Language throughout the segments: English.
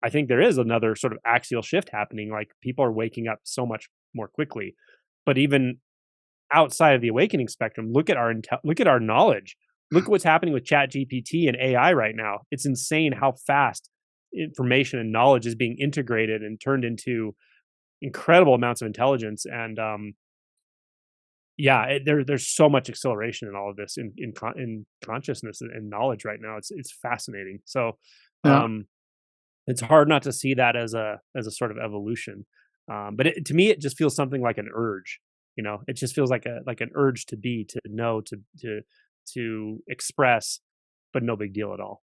I think there is another sort of axial shift happening. Like people are waking up so much more quickly. But even outside of the awakening spectrum, look at our knowledge. Look at what's happening with Chat GPT and AI right now. It's insane how fast information and knowledge is being integrated and turned into incredible amounts of intelligence. And there's so much acceleration in all of this in consciousness and knowledge right now. It's fascinating. So Yeah. it's hard not to see that as a sort of evolution. But to me, it just feels something like an urge. It just feels like an urge to be, to know, to express, but no big deal at all.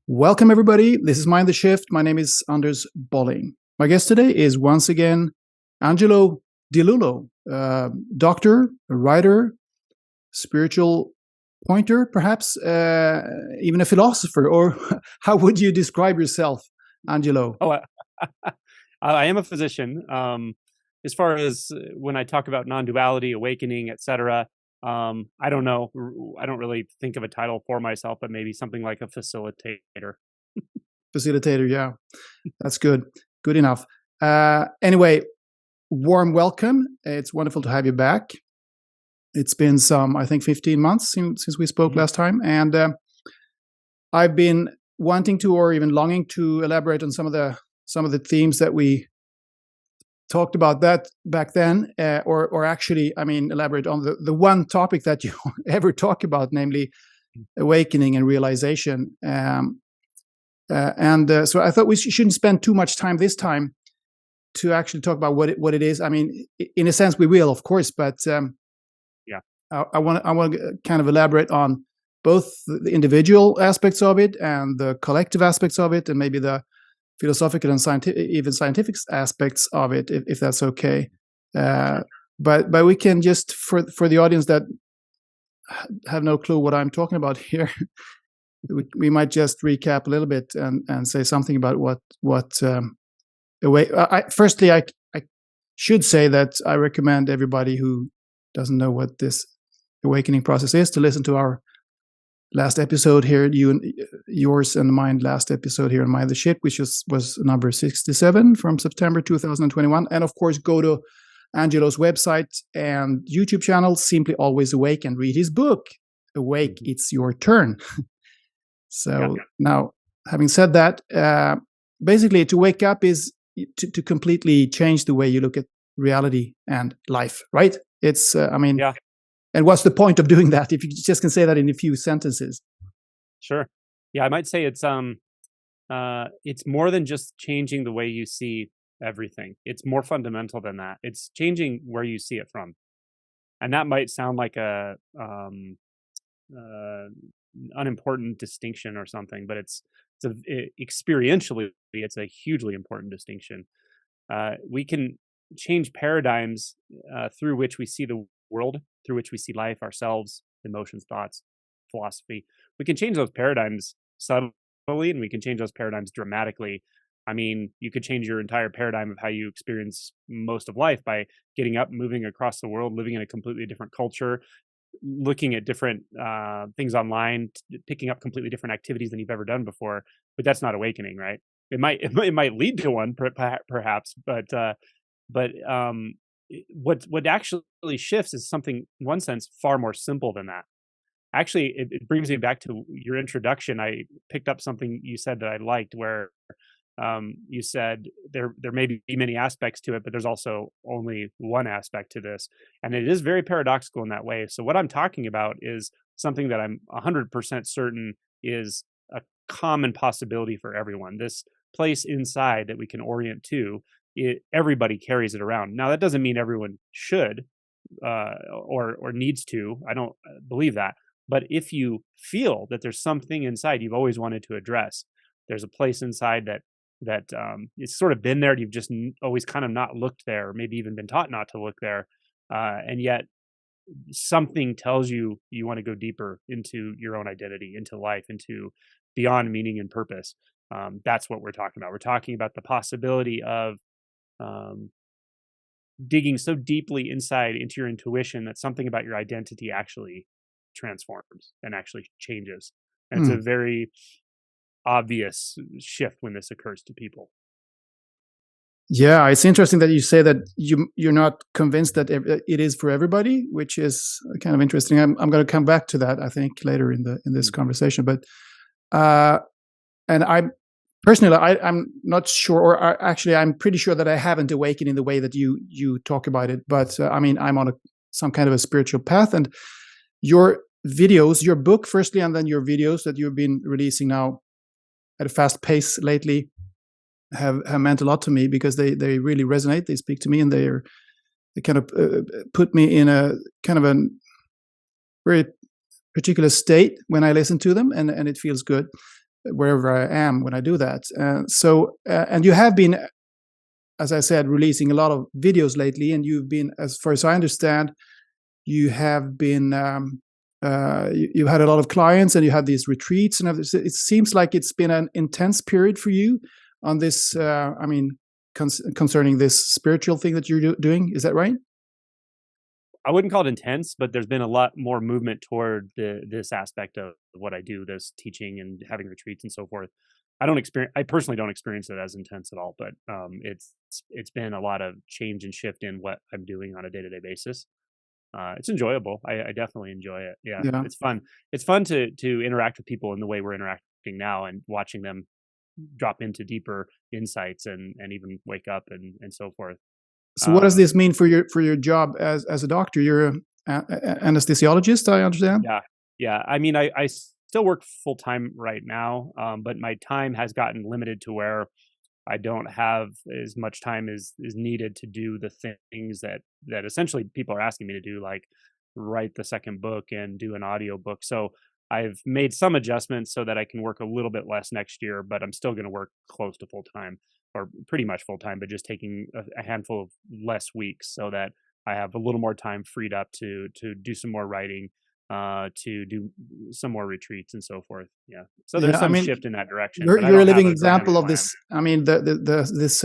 Welcome, everybody. This is Mind the Shift. My name is Anders Bolling. My guest today is once again Angelo Dilullo, doctor, a writer, spiritual pointer, perhaps even a philosopher. Or how would you describe yourself, Angelo? Oh, I am a physician. As far as when I talk about non-duality, awakening, etc., I don't know. I don't really think of a title for myself, but maybe something like a facilitator. Facilitator, yeah. That's good. Good enough. Anyway, warm welcome. It's wonderful to have you back. It's been I think 15 months since we spoke last time. And I've been wanting to, or even longing to, elaborate on some of the themes that we talked about that back then, or actually, elaborate on the one topic that you ever talk about, namely awakening and realization. So I thought we shouldn't spend too much time this time to actually talk about what it is. I mean, in a sense, we will, of course, but I want to kind of elaborate on both the individual aspects of it and the collective aspects of it, and maybe the philosophical and scientific aspects of it, if that's okay. But we can just, for the audience that have no clue what I'm talking about here, we might just recap a little bit and say something about firstly, I should say that I recommend everybody who doesn't know what this awakening process is to listen to our last episode here, yours and mine last episode here in Mind the Ship, which was number 67 from September 2021. And of course, go to Angelo's website and YouTube channel, Simply Always Awake, and read his book, Awake, It's Your Turn. Now, having said that, basically to wake up is to completely change the way you look at reality and life, right? It's, And what's the point of doing that if you just can say that in a few sentences? Sure. Yeah, I might say it's more than just changing the way you see everything. It's more fundamental than that. It's changing where you see it from. And that might sound like a unimportant distinction or something, but experientially, it's a hugely important distinction. We can change paradigms through which we see the world, through which we see life, ourselves, emotions, thoughts, philosophy. We can change those paradigms subtly, and we can change those paradigms dramatically. I mean, you could change your entire paradigm of how you experience most of life by getting up, moving across the world, living in a completely different culture, looking at different things online, picking up completely different activities than you've ever done before. But that's not awakening, right? It might lead to one, perhaps, but what actually shifts is something, in one sense, far more simple than that. Actually, it brings me back to your introduction. I picked up something you said that I liked, where you said there may be many aspects to it, but there's also only one aspect to this, and it is very paradoxical in that way. So what I'm talking about is something that I'm 100% certain is a common possibility for everyone. This place inside that we can orient to, everybody carries it around. Now, that doesn't mean everyone should or needs to. I don't believe that. But if you feel that there's something inside you've always wanted to address, there's a place inside that it's sort of been there. You've just always kind of not looked there, or maybe even been taught not to look there, and yet something tells you want to go deeper into your own identity, into life, into beyond meaning and purpose. That's what we're talking about. We're talking about the possibility of digging so deeply inside into your intuition that something about your identity actually transforms and actually changes. And it's a Hmm. very obvious shift when this occurs to people. Yeah, it's interesting that you say that you're not convinced that it is for everybody, which is kind of interesting. I'm going to come back to that, I think, later in this Mm. conversation. But uh, and I'm personally, I'm not sure, or actually, I'm pretty sure that I haven't awakened in the way that you talk about it. But I mean, I'm on some kind of a spiritual path, and your videos, your book, firstly, and then your videos that you've been releasing now at a fast pace lately have meant a lot to me, because they really resonate. They speak to me, and they kind of put me in a kind of a very particular state when I listen to them, and it feels good wherever I am when I do that. And you have been, as I said, releasing a lot of videos lately, and you've been, as far as I understand, you have been you had a lot of clients, and you had these retreats, and it seems like it's been an intense period for you on this. I mean, concerning this spiritual thing that you're doing. Is that right? I wouldn't call it intense, but there's been a lot more movement toward this aspect of what I do, this teaching and having retreats and so forth. I personally don't experience it as intense at all, but it's been a lot of change and shift in what I'm doing on a day-to-day basis. It's enjoyable. I definitely enjoy it. Yeah, Yeah. it's fun. It's fun to interact with people in the way we're interacting now, and watching them drop into deeper insights and even wake up and so forth. So what does Um, this mean for your job as a doctor? You're a anesthesiologist, I understand. yeah, yeah. I mean, I still work full time right now, but my time has gotten limited to where I don't have as much time as is needed to do the things that essentially people are asking me to do, like write the second book and do an audio book. So I've made some adjustments so that I can work a little bit less next year, but I'm still going to work close to full time, or pretty much full time, but just taking a handful of less weeks so that I have a little more time freed up to do some more writing, to do some more retreats and so forth. Yeah. So there's Yeah, I some mean, shift in that direction, you're but I you're a don't have living a grand example of plan. this. I mean, this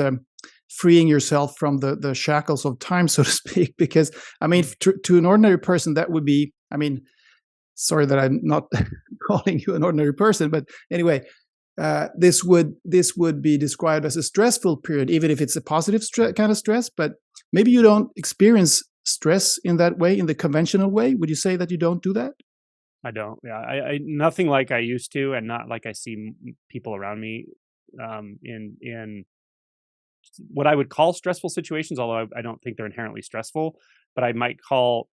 freeing yourself from the shackles of time, so to speak. Because I mean, Mm. to an ordinary person, that would be. I mean, sorry that I'm not calling you an ordinary person, but anyway, this would be described as a stressful period, even if it's a positive kind of stress. But maybe you don't experience stress in that way, in the conventional way. Would you say that you don't do that? I don't. Yeah, I nothing like I used to, and not like I see people around me in what I would call stressful situations. Although I don't think they're inherently stressful, but I might call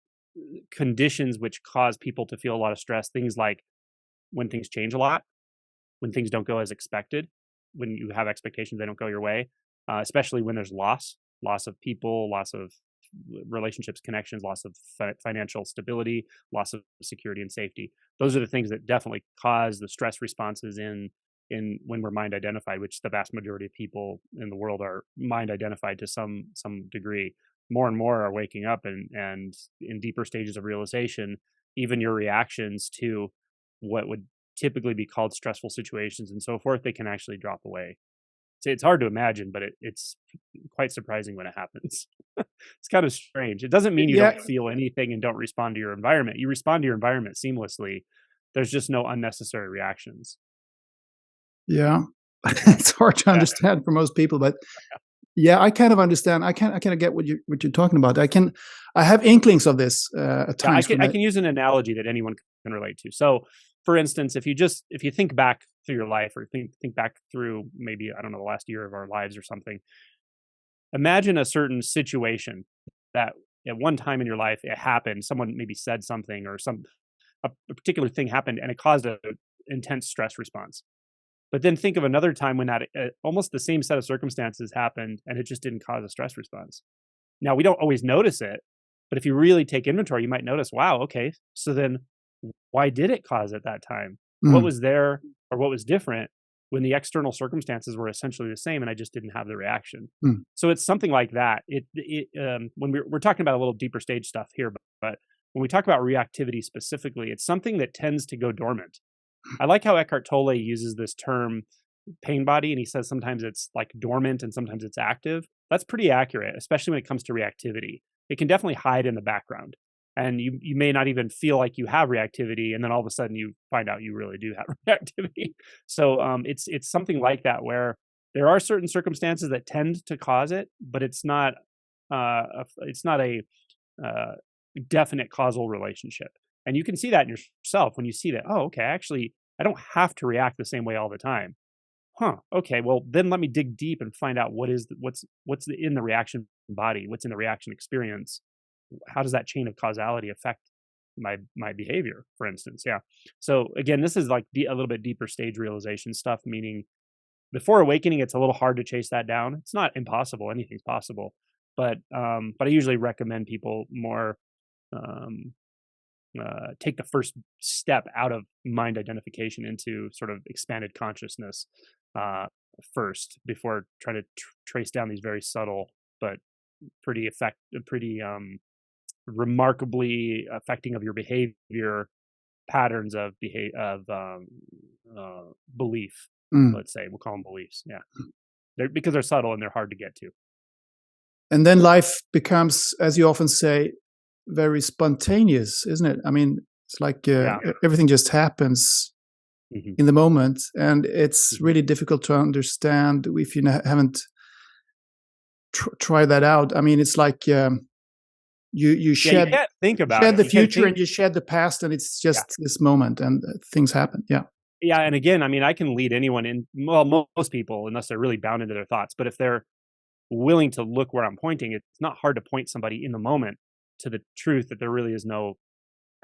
conditions which cause people to feel a lot of stress. Things like when things change a lot, when things don't go as expected, when you have expectations they don't go your way, especially when there's loss of people, loss of relationships, connections, loss of financial stability, loss of security and safety. Those are the things that definitely cause the stress responses in when we're mind identified, which the vast majority of people in the world are mind identified to some degree. More and more are waking up, and in deeper stages of realization, even your reactions to what would typically be called stressful situations and so forth, they can actually drop away. It's hard to imagine, but it's quite surprising when it happens. It's kind of strange. It doesn't mean you Yeah, don't feel anything and don't respond to your environment. You respond to your environment seamlessly. There's just no unnecessary reactions. yeah. Yeah. It's hard to Yeah. understand for most people, but yeah, I kind of understand. I kind of get what you're talking about. I have inklings of this at Yeah, times when I I. can use an analogy that anyone can relate to. So, for instance, if you think back through your life, or think back through, maybe, I don't know, the last year of our lives or something, imagine a certain situation that at one time in your life it happened. Someone maybe said something, or a particular thing happened, and it caused a intense stress response. But then think of another time when that almost the same set of circumstances happened, and it just didn't cause a stress response. Now, we don't always notice it, but if you really take inventory, you might notice, wow, okay, so then why did it cause at that time? What Mm, was there, or what was different when the external circumstances were essentially the same and I just didn't have the reaction? mm. So it's something like that. When we're talking about a little deeper stage stuff here, but when we talk about reactivity specifically, it's something that tends to go dormant. I like how Eckhart Tolle uses this term. pain body, and he says sometimes it's like dormant and sometimes it's active. That's pretty accurate, especially when it comes to reactivity. It can definitely hide in the background, and you may not even feel like you have reactivity, and then all of a sudden you find out you really do have reactivity. So it's something like that where there are certain circumstances that tend to cause it, but it's not a uh, definite causal relationship. And you can see that in yourself when you see that. Oh, okay, actually, I don't have to react the same way all the time. Huh. Okay. Well, then let me dig deep and find out in the reaction body, what's in the reaction experience. How does that chain of causality affect my behavior, for instance? Yeah. So again, this is like a little bit deeper stage realization stuff. Meaning, before awakening, it's a little hard to chase that down. It's not impossible. Anything's possible, but I usually recommend people more um, take the first step out of mind identification into sort of expanded consciousness uh, first, before trying to trace down these very subtle but pretty remarkably affecting of your behavior patterns of belief. Mm. Let's say we'll call them beliefs. Yeah, because they're subtle and they're hard to get to. And then life becomes, as you often say, very spontaneous, isn't it? I mean, it's like everything just happens in the moment, and it's really difficult to understand if you haven't tried that out. I mean, it's like you shed you can't think about shed it. the future and you shed the past, and it's just this moment, and things happen. Yeah, and again, I mean, I can lead anyone in. Well, most people, unless they're really bound into their thoughts, but if they're willing to look where I'm pointing, it's not hard to point somebody in the moment to the truth that there really is no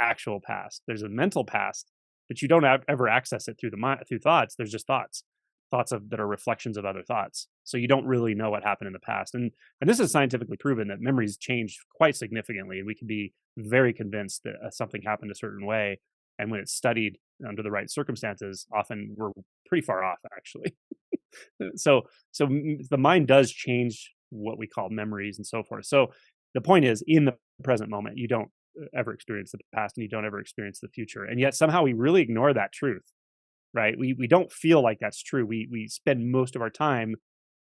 actual past. There's a mental past, but you don't ever access it through the mind, through thoughts. There's just thoughts that are reflections of other thoughts. So you don't really know what happened in the past. And this is scientifically proven that memories change quite significantly, and we can be very convinced that something happened a certain way. And when it's studied under the right circumstances, often we're pretty far off, actually. so the mind does change what we call memories and so forth. So the point is, in the present moment, you don't ever experience the past, and you don't ever experience the future. And yet somehow we really ignore that truth, right? We don't feel like that's true. We spend most of our time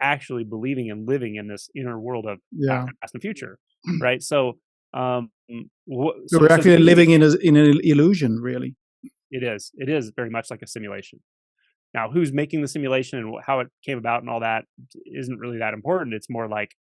actually believing and living in this inner world of past and future, right? So we're actually living in an illusion, really. It is very much like a simulation. Now, who's making the simulation and how it came about and all that isn't really that important. It's more like,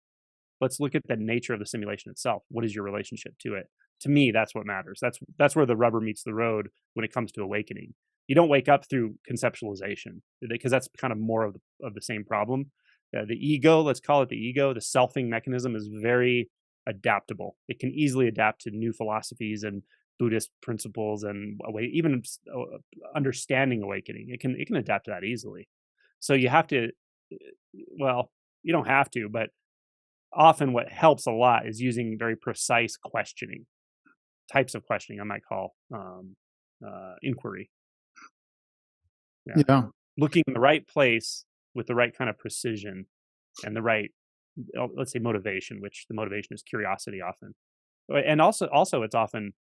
let's look at the nature of the simulation itself. What is your relationship to it? To me, that's what matters. That's where the rubber meets the road when it comes to awakening. You don't wake up through conceptualization, because that's kind of more of the same problem. The ego, let's call it the ego, the selfing mechanism is very adaptable. It can easily adapt to new philosophies and Buddhist principles, and even understanding awakening. It can adapt to that easily. So you have to, well, you don't have to, but often what helps a lot is using very precise questioning, types of questioning I might call inquiry. Yeah. Looking in the right place with the right kind of precision and the right, let's say, motivation, which the motivation is curiosity often. And also it's often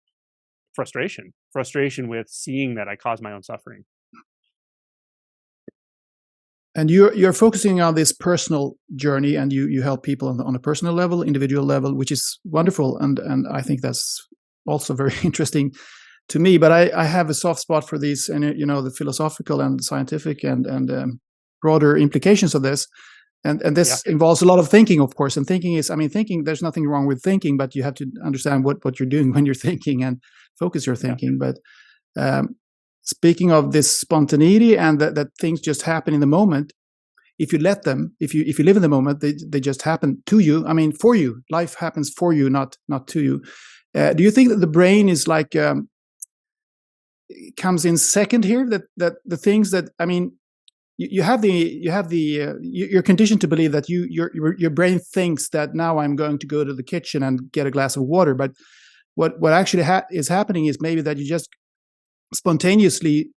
frustration with seeing that I cause my own suffering. And you're focusing on this personal journey, and you help people on a personal level, individual level, which is wonderful, and I think that's also very interesting to me. But I have a soft spot for these, and the philosophical and scientific and broader implications of this. And this involves a lot of thinking, of course. And thinking, there's nothing wrong with thinking, but you have to understand what you're doing when you're thinking and focus your thinking. But speaking of this spontaneity and that things just happen in the moment, if you let them, if you live in the moment, they just happen to you. I mean, for you. Life happens for you, not to you. Do you think that the brain is like comes in second here? That the things that, I mean, you're conditioned to believe that your brain thinks that now I'm going to go to the kitchen and get a glass of water, but what actually is happening is maybe that you just spontaneously,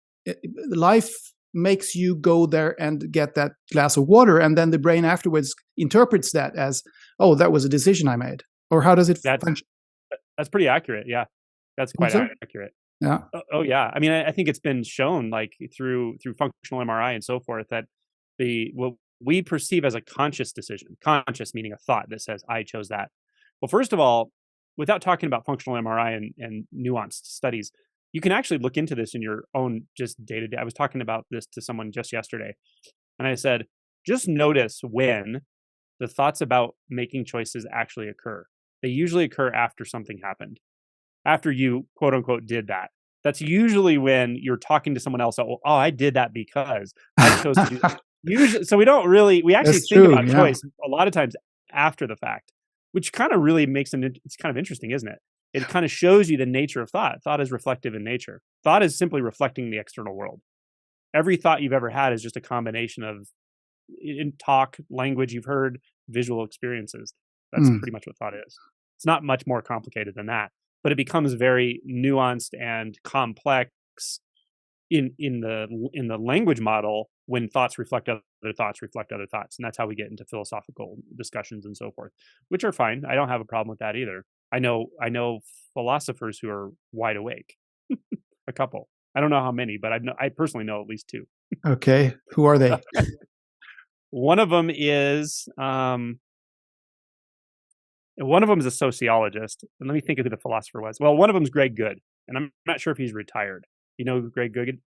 life makes you go there and get that glass of water, and then the brain afterwards interprets that as, oh, that was a decision I made. Or how does it function? That's pretty accurate. Yeah, that's quite accurate. Yeah. Oh yeah. I mean, I think it's been shown, like through functional MRI and so forth, that what we perceive as a conscious decision, conscious meaning a thought that says, I chose that. Well, first of all, without talking about functional MRI and nuanced studies, you can actually look into this in your own just day to day. I was talking about this to someone just yesterday, and I said, just notice when the thoughts about making choices actually occur. They usually occur after something happened, after you quote unquote did that. That's usually when you're talking to someone else. Oh, I did that because I chose to do that. Usually, so we actually That's think true. about Yeah. choice a lot of times after the fact, which kind of really makes it's kind of interesting, isn't it? It kind of shows you the nature of thought. Thought is reflective in nature. Thought is simply reflecting the external world. Every thought you've ever had is just a combination of in talk, language you've heard, visual experiences. That's pretty much what thought is. It's not much more complicated than that, but it becomes very nuanced and complex in the language model when thoughts reflect other thoughts, and that's how we get into philosophical discussions and so forth, which are fine. I don't have a problem with that either. I know philosophers who are wide awake. A couple. I don't know how many, but I personally know at least two. Okay. Who are they? One of them is a sociologist. And let me think of who the philosopher was. Well, one of them is Greg Good, and I'm not sure if he's retired. You know who Greg Good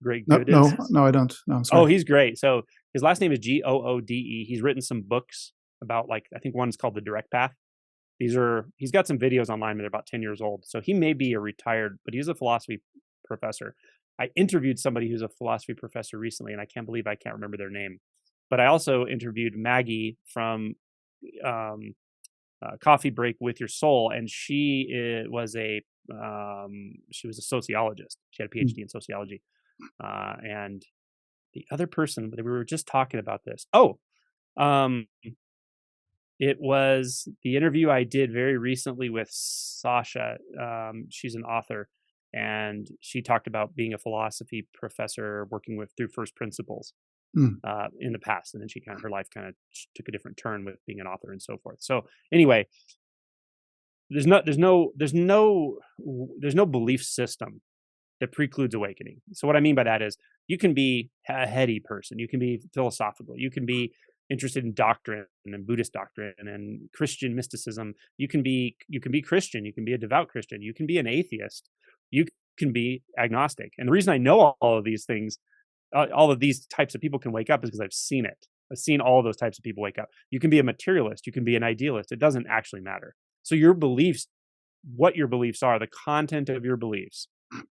No, is? no, I don't. No, I'm Oh, sorry. he's great. So his last name is Goode. He's written some books about, like, I think one's called The Direct Path. He's got some videos online, but they're about 10 years old. So he may be a retired, but he's a philosophy professor. I interviewed somebody who's a philosophy professor recently, and I can't believe I can't remember their name. But I also interviewed Maggie from Coffee Break with Your Soul, and she was a sociologist. She had a PhD in sociology, and the other person, we were just talking about this. Oh, it was the interview I did very recently with Sasha. She's an author, and she talked about being a philosophy professor working with through first principles in the past, and then her life kind of took a different turn with being an author and so forth. So anyway, there's no belief system that precludes awakening. So what I mean by that is you can be a heady person, you can be philosophical, you can be interested in doctrine and Buddhist doctrine and Christian mysticism. You can be Christian, you can be a devout Christian, you can be an atheist, you can be agnostic. And the reason I know all of these things, all of these types of people can wake up is because I've seen it. I've seen all those types of people wake up. You can be a materialist, you can be an idealist. It doesn't actually matter. So your beliefs, what your beliefs are, the content of your beliefs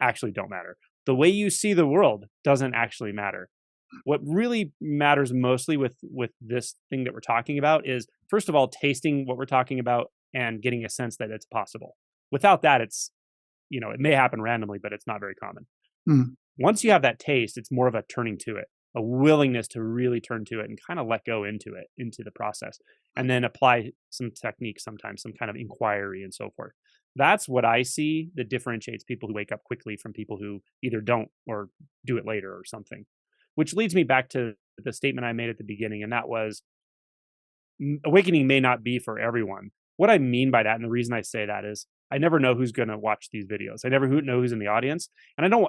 actually don't matter. The way you see the world doesn't actually matter. What really matters mostly with this thing that we're talking about is, first of all, tasting what we're talking about and getting a sense that it's possible. Without that, it's, it may happen randomly, but it's not very common. Once you have that taste, it's more of a turning to it, a willingness to really turn to it and kind of let go into the process, and then apply some techniques, sometimes some kind of inquiry and so forth. That's what I see that differentiates people who wake up quickly from people who either don't or do it later or something. Which leads me back to the statement I made at the beginning, and that was awakening may not be for everyone. What I mean by that, and the reason I say that is I never know who's going to watch these videos. I never know who's in the audience, and I don't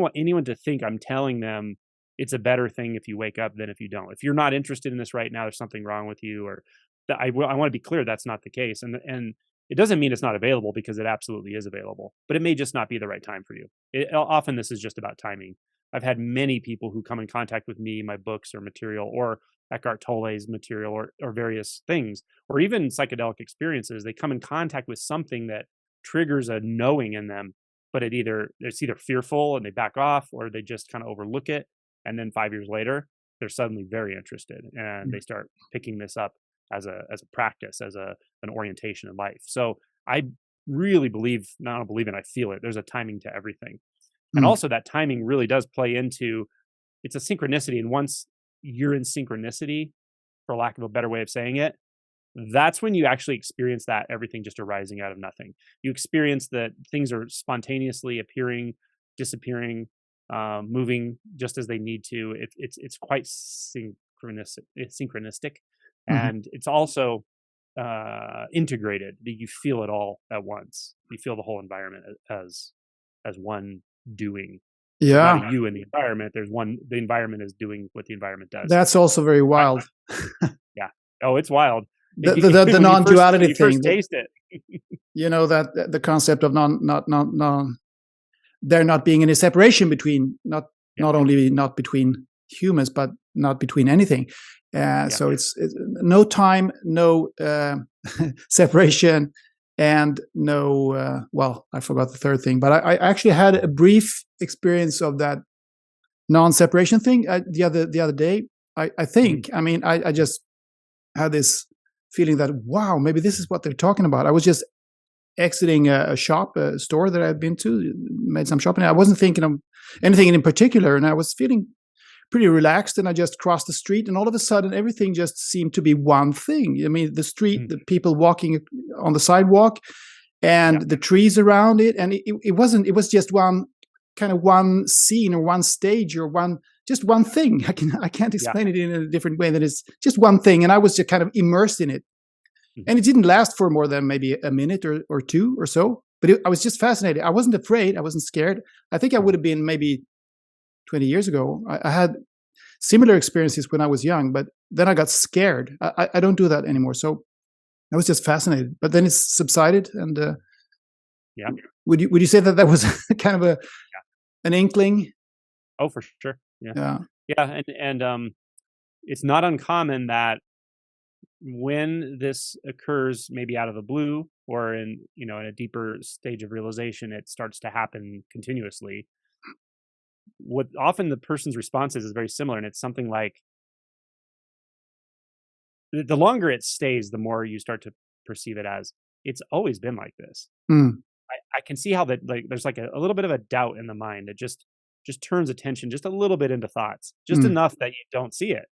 want anyone to think I'm telling them it's a better thing if you wake up than if you don't. If you're not interested in this right now, there's something wrong with you, or I want to be clear that's not the case. And it doesn't mean it's not available, because it absolutely is available, but it may just not be the right time for you. Often this is just about timing. I've had many people who come in contact with me, my books or material, or Eckart Tolle's material, or various things, or even psychedelic experiences. They come in contact with something that triggers a knowing in them, but it's either fearful and they back off, or they just kind of overlook it. And then 5 years later, they're suddenly very interested, and they start picking this up as a practice, as an orientation in life. So I really believe, not I don't believe it, I feel it. There's a timing to everything. And also that timing really does play into, it's a synchronicity. And once you're in synchronicity, for lack of a better way of saying it, that's when you actually experience that everything just arising out of nothing. You experience that things are spontaneously appearing, disappearing, moving just as they need to. It's quite synchronistic. It's synchronistic, and it's also integrated. You feel it all at once. You feel the whole environment as one doing. There's not Yeah. a you in the environment. There's one. The environment is doing what the environment does. That's also very wild. Yeah. Oh, it's wild. The When non-duality you thing. first taste it. That the concept of not there not being any separation between not only not between humans, but not between anything. So it's no time, no separation, and no. Well, I forgot the third thing, but I actually had a brief experience of that non-separation thing the other day. I think. I mean, I just had this feeling that, wow, maybe this is what they're talking about. I was just exiting a store that I've been to, made some shopping. I wasn't thinking of anything in particular, and I was feeling pretty relaxed, and I just crossed the street, and all of a sudden everything just seemed to be one thing. I mean, the street, the people walking on the sidewalk, and the trees around it, and it was just one scene or one stage or just one thing. I can't explain it in a different way than it's just one thing, and I was just kind of immersed in it. And it didn't last for more than maybe a minute or two or so. But I was just fascinated. I wasn't afraid. I wasn't scared. I think I would have been maybe 20 years ago. I had similar experiences when I was young, but then I got scared. I don't do that anymore. So I was just fascinated. But then it's subsided. And would you say that was kind of an inkling? Oh, for sure. Yeah. And it's not uncommon that when this occurs, maybe out of the blue or in a deeper stage of realization, it starts to happen continuously. What often the person's response is very similar, and it's something like, the longer it stays, the more you start to perceive it as, it's always been like this. I can see how that, like, there's like a little bit of a doubt in the mind that just turns attention just a little bit into thoughts, just enough that you don't see it.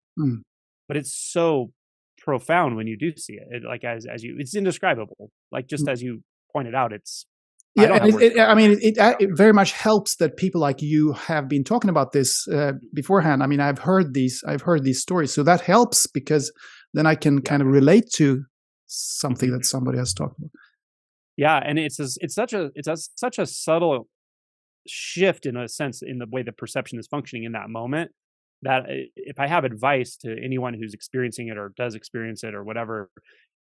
But it's so profound when you do see it. Like it's indescribable. Like just as you pointed out, it's it very much helps that people like you have been talking about this beforehand. I mean, I've heard these stories, so that helps, because then I can kind of relate to something that somebody has talked about. Yeah, and it's such a subtle shift, in a sense, in the way the perception is functioning in that moment, that if I have advice to anyone who's experiencing it or does experience it or whatever,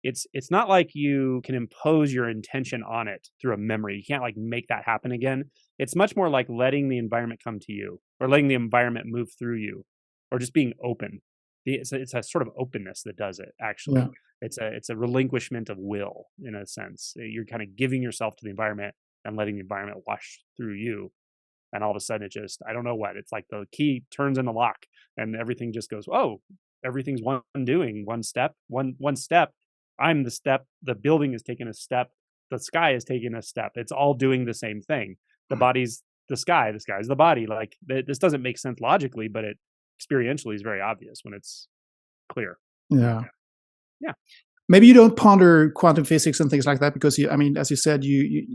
it's not like you can impose your intention on it through a memory. You can't like make that happen again. It's much more like letting the environment come to you, or letting the environment move through you, or just being open. It's a sort of openness that does it, actually. It's a relinquishment of will, in a sense. You're kind of giving yourself to the environment and letting the environment wash through you. And all of a sudden, I don't know what, it's like the key turns in the lock and everything just goes, oh, everything's one step. I'm the step. The building is taking a step. The sky is taking a step. It's all doing the same thing. The body's the sky. The sky is the body. Like, this doesn't make sense logically, but it experientially is very obvious when it's clear. Yeah. Maybe you don't ponder quantum physics and things like that because, as you said,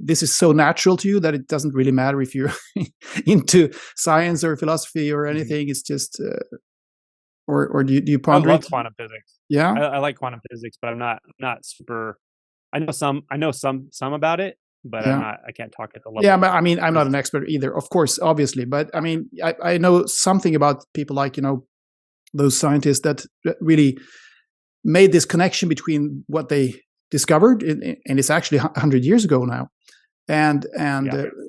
this is so natural to you that it doesn't really matter if you're into science or philosophy or anything. It's just, or do you ponder? I love quantum physics. Yeah, I like quantum physics, but I'm not super. I know some about it, but I can't talk at the level. Yeah, but I'm not an expert either, of course, obviously. But I know something about people like those scientists that really made this connection between what they discovered, and it's actually 100 years ago now, and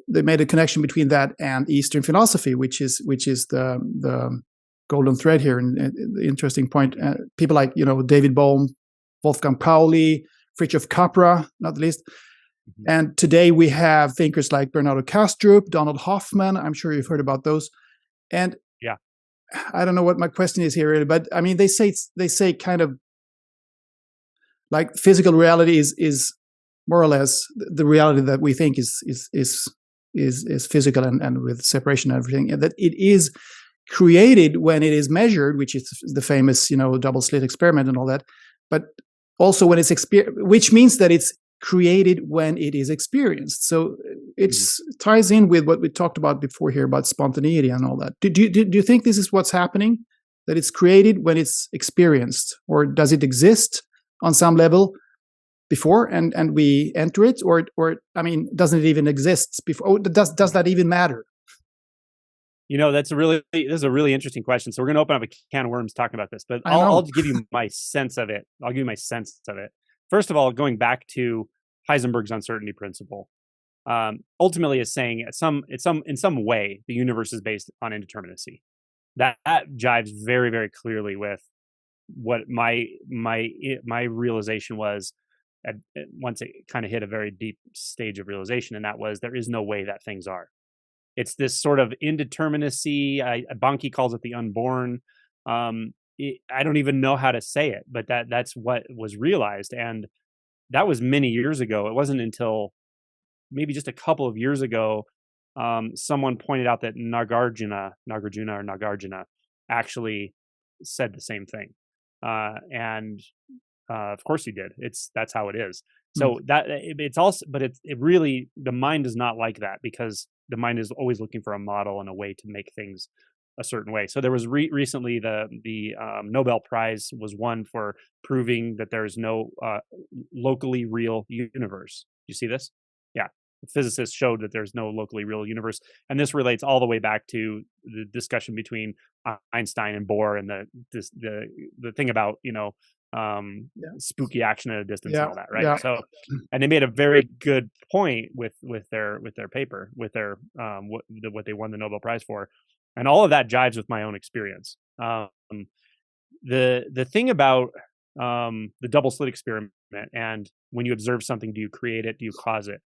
they made a connection between that and Eastern philosophy, which is the golden thread here. And the interesting point, people like David Bohm, Wolfgang Pauli, Fritjof Capra, not the least. And today we have thinkers like Bernardo Kastrup, Donald Hoffman. I'm sure you've heard about those. And I don't know what my question is here really, but they say kind of like physical reality is more or less the reality that we think is physical and with separation and everything, and that it is created when it is measured, which is the famous double slit experiment and all that, but also when it's which means that it's created when it is experienced. So it ties in with what we talked about before here about spontaneity and all that. Do you think this is what's happening, that it's created when it's experienced, or does it exist on some level before and we enter it, or doesn't it even exist before? Does that even matter? This is a really interesting question. So we're going to open up a can of worms talking about this, but I I'll know. give you my sense of it. I'll give you my sense of it. First of all, going back to Heisenberg's uncertainty principle, ultimately is saying in some way the universe is based on indeterminacy. That jives very, very clearly with what my realization was once it kind of hit a very deep stage of realization, and that was there is no way that things are. It's this sort of indeterminacy. Banki calls it the unborn. I don't even know how to say it, but that's what was realized, and that was many years ago. It wasn't until maybe just a couple of years ago, someone pointed out that Nagarjuna actually said the same thing, and of course he did. That's how it is. Mm. So it's also, but it really, the mind is not like that, because the mind is always looking for a model and a way to make things a certain way. So there was recently the Nobel Prize was won for proving that there is no locally real universe. You see this? Yeah. Physicists showed that there's no locally real universe, and this relates all the way back to the discussion between Einstein and Bohr, and the thing about spooky action at a distance and all that, right? So, and they made a very good point with their paper, with their what they won the Nobel Prize for, and all of that jives with my own experience. The thing about the double slit experiment, and when you observe something, do you create it? Do you cause it?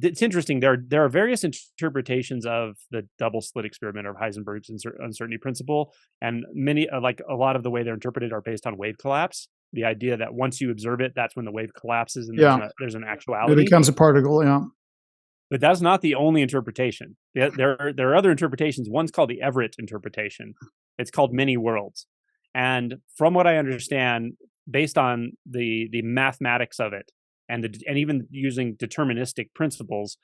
It's interesting. There are various interpretations of the double slit experiment, or Heisenberg's uncertainty principle, and many, like a lot of the way they're interpreted, are based on wave collapse. The idea that once you observe it, that's when the wave collapses, and there's an actuality. It becomes a particle. Yeah. But that's not the only interpretation. There are other interpretations. One's called the Everett interpretation. It's called many worlds, and from what I understand, based on the mathematics of it, and even using deterministic principles,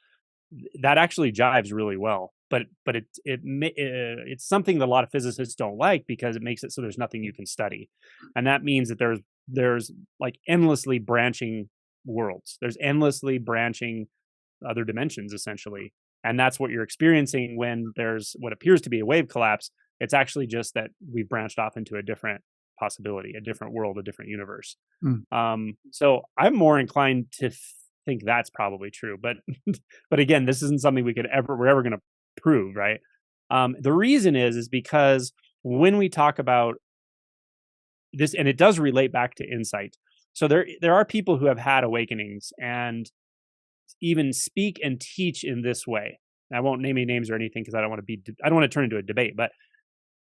that actually jives really well. But it's something that a lot of physicists don't like, because it makes it so there's nothing you can study, and that means that there's like endlessly branching worlds. There's endlessly branching other dimensions, essentially, and that's what you're experiencing when there's what appears to be a wave collapse. It's actually just that we've branched off into a different possibility, a different world, a different universe. So I'm more inclined to think that's probably true, but again, this isn't something we're ever going to prove, right? The reason is because when we talk about this, and it does relate back to insight. So there are people who have had awakenings and even speak and teach in this way. And I won't name any names or anything, because I don't want to turn into a debate,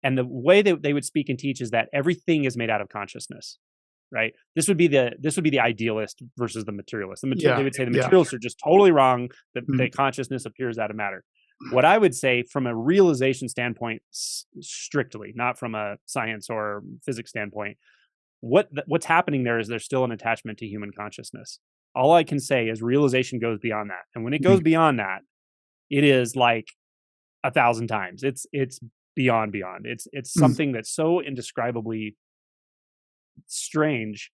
and the way that they would speak and teach is that everything is made out of consciousness, right? This would be the idealist versus the materialist. They would say the materialists are just totally wrong, that consciousness appears out of matter. What I would say, from a realization standpoint, strictly, not from a science or physics standpoint, what's happening there is there's still an attachment to human consciousness. All I can say is realization goes beyond that, and when it goes beyond that, it is like 1,000 times. It's beyond. It's something that's so indescribably strange,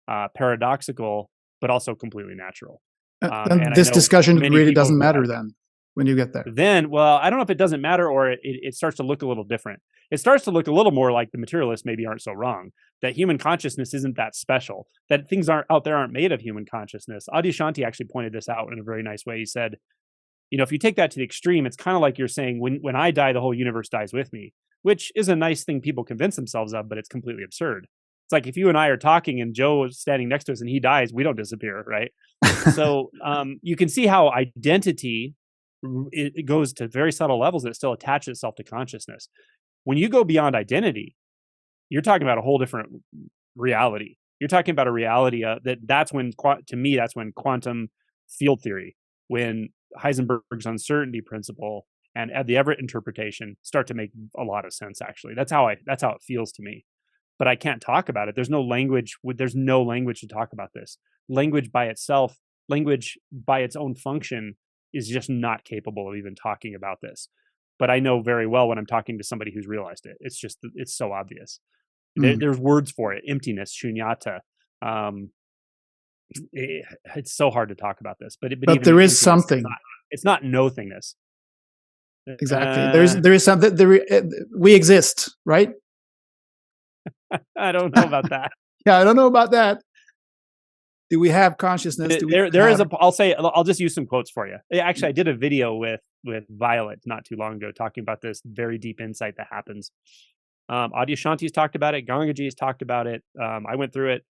paradoxical, but also completely natural. And this discussion really doesn't matter then when you get there. Then, well, I don't know if it doesn't matter, or it starts to look a little different. It starts to look a little more like the materialists maybe aren't so wrong, that human consciousness isn't that special, that things aren't made of human consciousness. Adyashanti actually pointed this out in a very nice way. He said, if you take that to the extreme, it's kind of like you're saying, when I die, the whole universe dies with me, which is a nice thing people convince themselves of, but it's completely absurd. It's like if you and I are talking and Joe is standing next to us and he dies, we don't disappear, right? So you can see how identity, it goes to very subtle levels that still attaches itself to consciousness. When you go beyond identity, you're talking about a whole different reality. You're talking about a reality that's when quantum field theory, when Heisenberg's uncertainty principle and the Everett interpretation start to make a lot of sense. Actually, that's how it feels to me. But I can't talk about it. There's no language to talk about this. Language by itself, language by its own function, is just not capable of even talking about this. But I know very well when I'm talking to somebody who's realized it. It's so obvious. There's words for it: emptiness, shunyata. It's so hard to talk about this, but there is something. It's not nothingness. exactly. There is something. We exist, right? I don't know about that. Yeah, I don't know about that. Do we have consciousness? Do we There is have... I'll just use some quotes for you. Actually, I did a video with Violet not too long ago talking about this very deep insight that happens. Adyashanti's talked about it. Gangaji's talked about it. I went through it.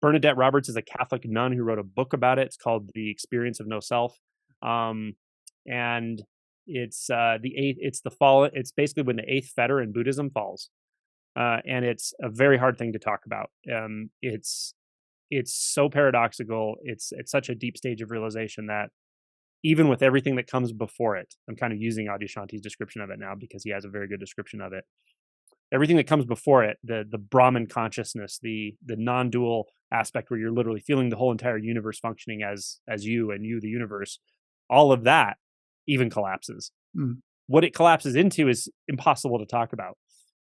Bernadette Roberts is a Catholic nun who wrote a book about it. It's called The Experience of No Self. And it's the eighth. It's the fall. It's basically when the eighth fetter in Buddhism falls, and it's a very hard thing to talk about. It's so paradoxical. It's such a deep stage of realization that even with everything that comes before it, I'm kind of using Adyashanti's description of it now because he has a very good description of it. Everything that comes before it, the Brahman consciousness, the non-dual aspect where you're literally feeling the whole entire universe functioning as you and you the universe, all of that even collapses. What it collapses into is impossible to talk about.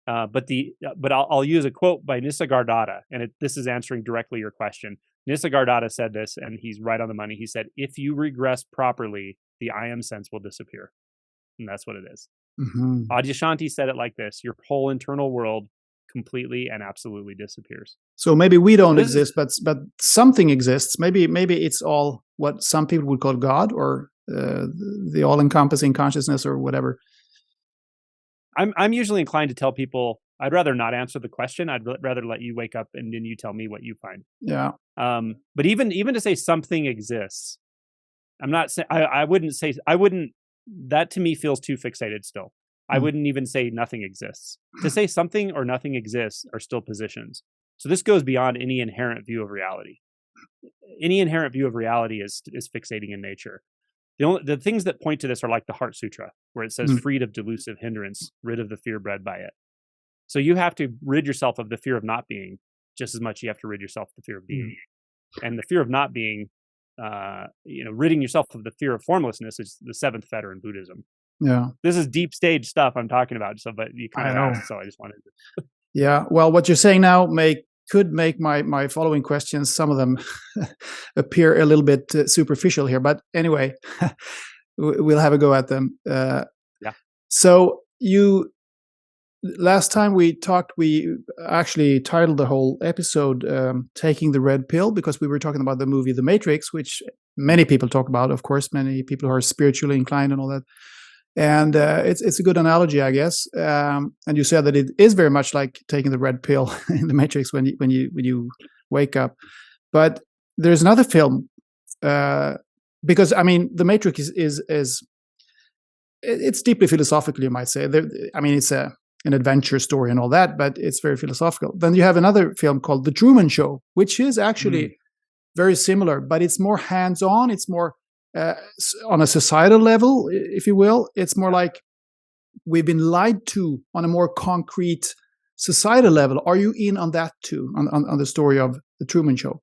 But I'll use a quote by Nisargadatta, and this is answering directly your question. Nisargadatta said this, and he's right on the money. He said, "If you regress properly, the I am sense will disappear," and that's what it is. Adyashanti said it like this: your whole internal world completely and absolutely disappears. So maybe we don't exist, but something exists. Maybe it's all what some people would call God, or the all-encompassing consciousness, or whatever. I'm usually inclined to tell people I'd rather not answer the question. I'd rather let you wake up and then you tell me what you find. Yeah. But even to say something exists, I'm not saying I wouldn't. That to me feels too fixated still. I wouldn't even say nothing exists. To say something or nothing exists are still positions. So this goes beyond any inherent view of reality. Any inherent view of reality is fixating in nature. The things that point to this are like the Heart Sutra, where it says freed of delusive hindrance, rid of the fear bred by it. So you have to rid yourself of the fear of not being just as much as you have to rid yourself of the fear of being. And the fear of not being, ridding yourself of the fear of formlessness is the seventh fetter in Buddhism. Yeah. This is deep stage stuff I'm talking about. So, but you kind of asked, so I just wanted to. Yeah. Well, what you're saying now could make my following questions, some of them appear a little bit superficial here, but anyway, we'll have a go at them. Yeah. So last time we talked, we actually titled the whole episode Taking the Red Pill, because we were talking about the movie The Matrix, which many people talk about, of course, many people who are spiritually inclined and all that. And it's a good analogy, I guess. And you said that it is very much like taking the red pill in the Matrix when you wake up. But there's another film, because I mean the Matrix is it's deeply philosophical, you might say. It's an adventure story and all that, but it's very philosophical. Then you have another film called The Truman Show, which is actually very similar, but it's more hands-on. It's more on a societal level, if you will. It's more like we've been lied to on a more concrete societal level. Are you in on that too, on the story of The Truman Show?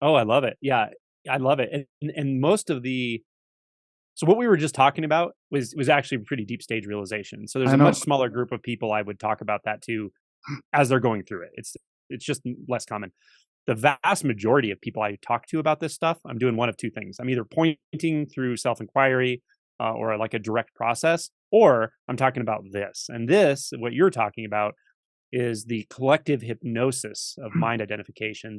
Oh, I love it. Yeah, I love it. And most of so what we were just talking about was actually a pretty deep stage realization. So there's a much smaller group of people I would talk about that to as they're going through it. It's just less common. The vast majority of people I talk to about this stuff, I'm doing one of two things. I'm either pointing through self-inquiry or like a direct process, or I'm talking about this. And this, what you're talking about, is the collective hypnosis of mind identification,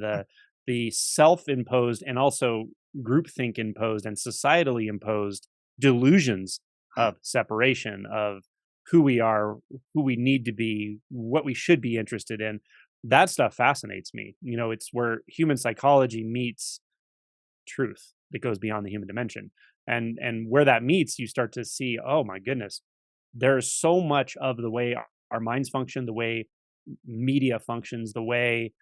the self-imposed and also groupthink imposed and societally imposed delusions of separation, of who we are, who we need to be, what we should be interested in. That stuff fascinates me. It's where human psychology meets truth that goes beyond the human dimension. And where that meets, you start to see, oh my goodness, there's so much of the way our minds function, the way media functions, the way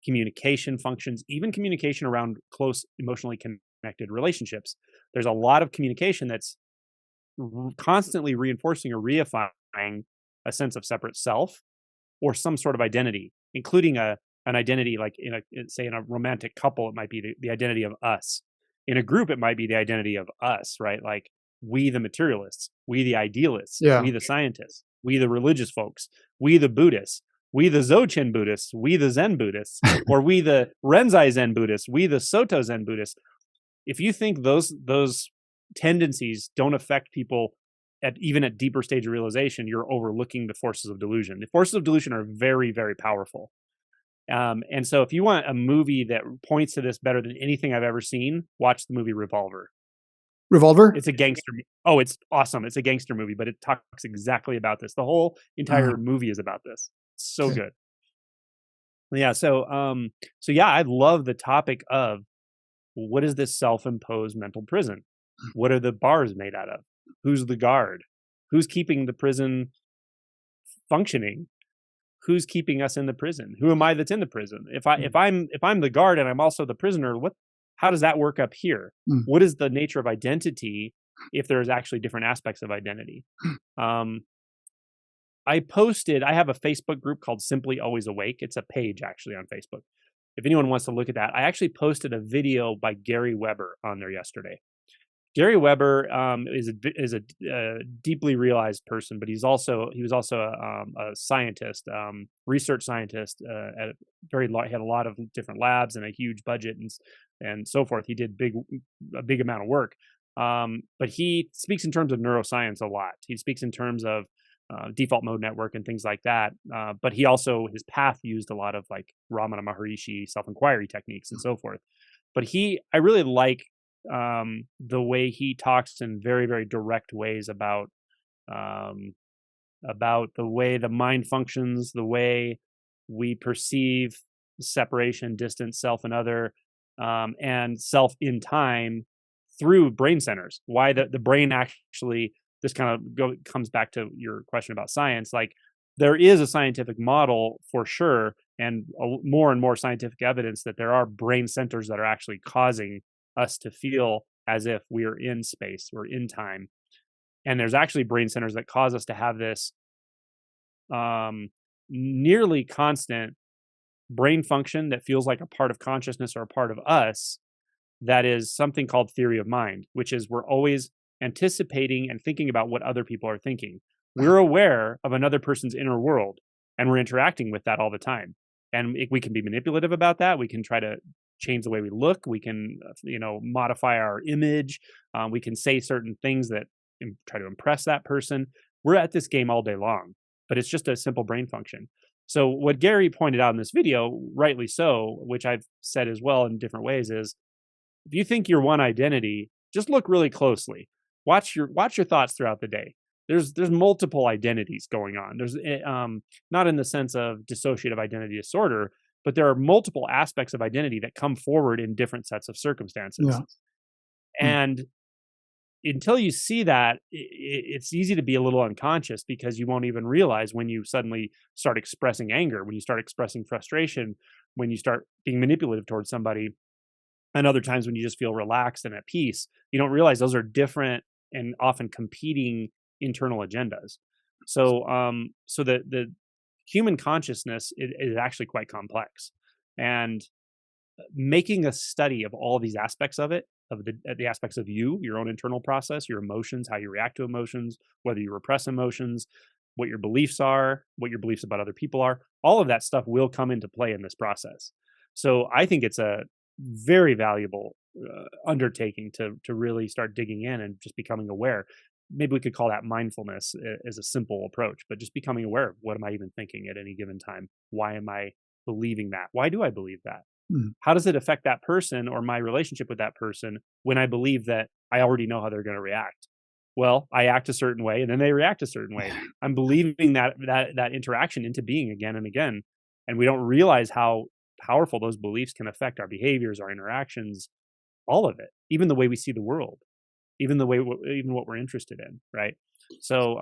communication functions, even communication around close, emotionally connected relationships. There's a lot of communication that's constantly reinforcing or reifying a sense of separate self or some sort of identity, including an identity like in a romantic couple, it might be the identity of us. In a group, it might be the identity of us, right? Like we the materialists, we the idealists, we the scientists, we the religious folks, we the Buddhists, we the Dzogchen Buddhists, we the Zen Buddhists, or we the Renzai Zen Buddhists, we the Soto Zen Buddhists. If you think those tendencies don't affect people even at deeper stage of realization, you're overlooking the forces of delusion. The forces of delusion are very, very powerful. And so if you want a movie that points to this better than anything I've ever seen, watch the movie Revolver. Revolver? It's a gangster. Oh, it's awesome. It's a gangster movie, but it talks exactly about this. The whole entire movie is about this. It's so good. Yeah. So yeah, I love the topic of what is this self-imposed mental prison? What are the bars made out of? Who's the guard? Who's keeping the prison functioning? Who's keeping us in the prison? Who am I that's in the prison? If I'm the guard and I'm also the prisoner, how does that work up here? What is the nature of identity if there's actually different aspects of identity? I have a Facebook group called Simply Always Awake. It's a page actually on Facebook. If anyone wants to look at that, I actually posted a video by Gary Weber on there yesterday. Gary Weber is a deeply realized person, but he was also a scientist, research scientist. He had a lot of different labs and a huge budget and so forth. He did a big amount of work, but he speaks in terms of neuroscience a lot. He speaks in terms of default mode network and things like that. But his path used a lot of like Ramana Maharishi self-inquiry techniques and so forth. But I really like the way he talks in very, very direct ways about the way the mind functions, the way we perceive separation, distance, self and other, and self in time through brain centers. Why the brain actually, this kind of comes back to your question about science. Like there is a scientific model for sure, and more and more scientific evidence that there are brain centers that are actually causing us to feel as if we are in space, we're in time. And there's actually brain centers that cause us to have this nearly constant brain function that feels like a part of consciousness or a part of us. That is something called theory of mind, which is we're always anticipating and thinking about what other people are thinking. We're aware of another person's inner world, and we're interacting with that all the time. And we can be manipulative about that. We can try to change the way we look. We can, modify our image. We can say certain things that try to impress that person. We're at this game all day long, but it's just a simple brain function. So what Gary pointed out in this video, rightly so, which I've said as well in different ways, is if you think you're one identity, just look really closely. Watch your thoughts throughout the day. There's multiple identities going on. There's not in the sense of dissociative identity disorder, but there are multiple aspects of identity that come forward in different sets of circumstances. Yeah. And until you see that, it's easy to be a little unconscious because you won't even realize when you suddenly start expressing anger, when you start expressing frustration, when you start being manipulative towards somebody, and other times when you just feel relaxed and at peace. You don't realize those are different and often competing internal agendas. So the human consciousness is actually quite complex, and making a study of all these aspects of it, of the aspects of you, your own internal process, your emotions, how you react to emotions, whether you repress emotions, what your beliefs are, what your beliefs about other people are, all of that stuff will come into play in this process. So I think it's a very valuable undertaking to really start digging in and just becoming aware. Maybe we could call that mindfulness as a simple approach, but just becoming aware of what am I even thinking at any given time? Why am I believing that? Why do I believe that? How does it affect that person or my relationship with that person when I believe that I already know how they're going to react? Well, I act a certain way and then they react a certain way. I'm believing that interaction into being again and again. And we don't realize how powerful those beliefs can affect our behaviors, our interactions, all of it, even the way we see the world, even what we're interested in. Right. So,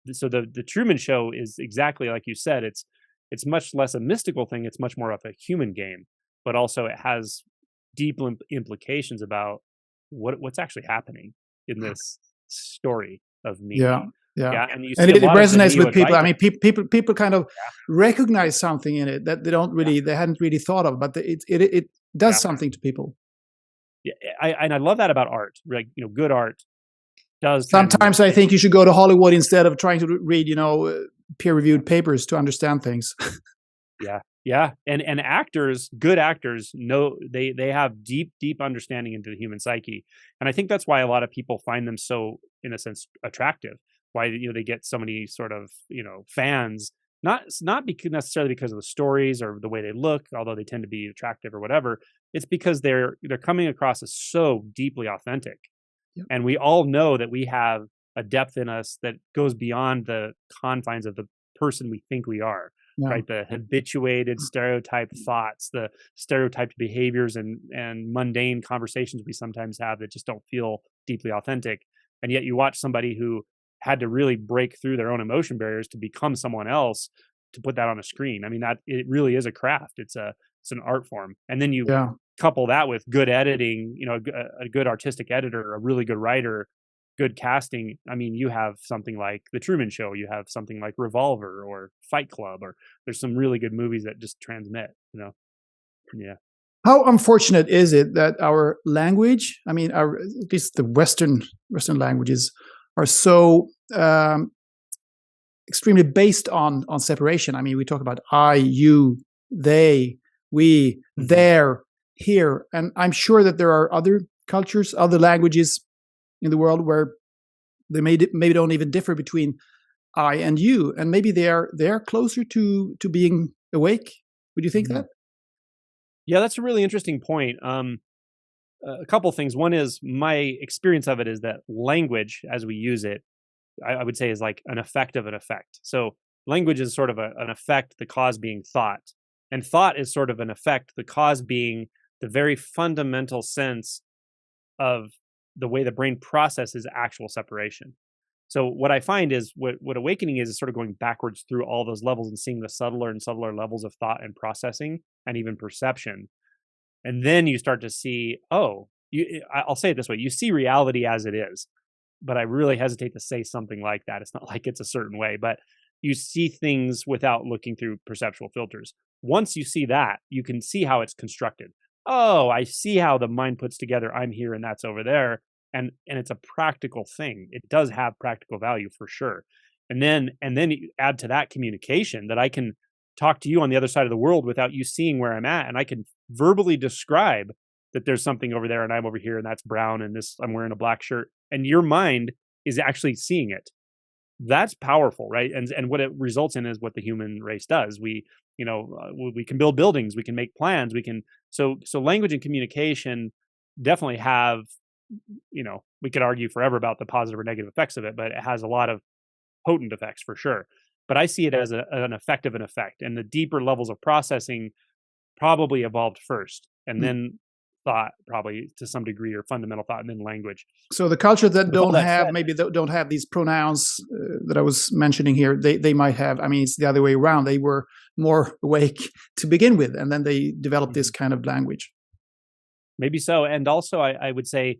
the Truman Show is exactly like you said. It's much less a mystical thing. It's much more of a human game, but also it has deep implications about what's actually happening in this story of me. Yeah. And you and see it resonates with people. I mean, people kind of recognize something in it that they hadn't really thought of, but it does something to people. Yeah, I love that about art. Like, good art does. Sometimes I think you should go to Hollywood instead of trying to read, peer-reviewed papers to understand things. Yeah, Yeah, and actors, good actors, know they have deep understanding into the human psyche, and I think that's why a lot of people find them so, in a sense, attractive. Why they get so many sort of fans. Not because necessarily because of the stories or the way they look, although they tend to be attractive or whatever. It's because they're coming across as so deeply authentic, Yep. and we all know that we have a depth in us that goes beyond the confines of the person we think we are, Yeah. right? The habituated stereotyped thoughts, the stereotyped behaviors and mundane conversations we sometimes have that just don't feel deeply authentic. And yet you watch somebody who had to really break through their own emotion barriers to become someone else, to put that on a screen. I mean, that it really is a craft. It's an art form. And then you Yeah. couple that with good editing, a good artistic editor, a really good writer, good casting. I mean, you have something like The Truman Show, you have something like Revolver or Fight Club, or there's some really good movies that just transmit. Yeah. How unfortunate is it that our language, I mean, at least the Western languages, are so extremely based on separation. I mean, we talk about I, you, they, we, there, here, and I'm sure that there are other cultures, other languages in the world where they maybe don't even differ between I and you, and maybe they're closer to being awake. Would you think that? Yeah, that's a really interesting point. A couple things. One is my experience of it is that language, as we use it, I would say is like an effect of an effect. So language is sort of an effect, the cause being thought, and thought is sort of an effect, the cause being the very fundamental sense of the way the brain processes actual separation. So what I find is what awakening is sort of going backwards through all those levels and seeing the subtler and subtler levels of thought and processing and even perception. And then you start to see, oh, I'll say it this way: you see reality as it is. But I really hesitate to say something like that. It's not like it's a certain way, but you see things without looking through perceptual filters. Once you see that, you can see how it's constructed. Oh, I see how the mind puts together I'm here and that's over there. And it's a practical thing. It does have practical value for sure. And then you add to that communication that I can talk to you on the other side of the world without you seeing where I'm at. And I can verbally describe that there's something over there and I'm over here and that's brown and this I'm wearing a black shirt and your mind is actually seeing it. That's powerful, right? And what it results in is what the human race does. We can build buildings, we can make plans, we can. So language and communication definitely have. We could argue forever about the positive or negative effects of it, but it has a lot of potent effects for sure. But I see it as an effect of an effect, and the deeper levels of processing probably evolved first, and Mm. then thought probably to some degree, or fundamental thought, and then language. So the culture that With all don't that have said, maybe don't have these pronouns that I was mentioning here, they might have. I mean, it's the other way around. They were more awake to begin with, and then they developed this kind of language. maybe so, and also I would say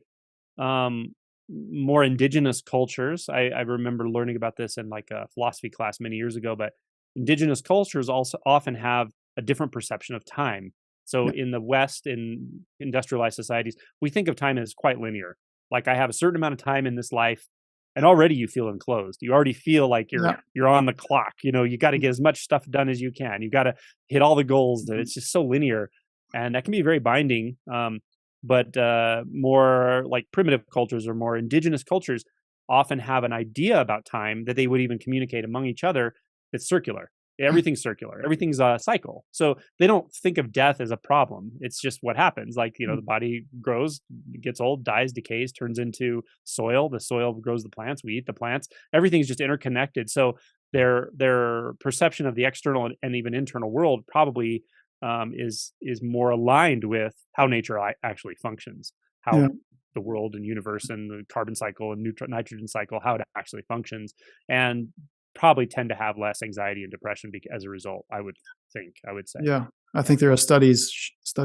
um, more indigenous cultures. I remember learning about this in like a philosophy class many years ago, but indigenous cultures also often have a different perception of time. So Yeah. in the West, in industrialized societies, we think of time as quite linear. Like I have a certain amount of time in this life, and already you feel enclosed. You already feel like Yeah. you're on the clock. You got to get as much stuff done as you can. You got to hit all the goals. That it's just so linear, and that can be very binding. But more like primitive cultures or more indigenous cultures often have an idea about time that they would even communicate among each other that's circular. Everything's circular. Everything's a cycle. So they don't think of death as a problem. It's just what happens. Like, the body grows, gets old, dies, decays, turns into soil. The soil grows the plants. We eat the plants. Everything's just interconnected. So their perception of the external and even internal world probably is more aligned with how nature actually functions, how Yeah. the world and universe and the carbon cycle and nitrogen cycle, how it actually functions, and probably tend to have less anxiety and depression as a result. I would say. Yeah, I Yeah. think there are studies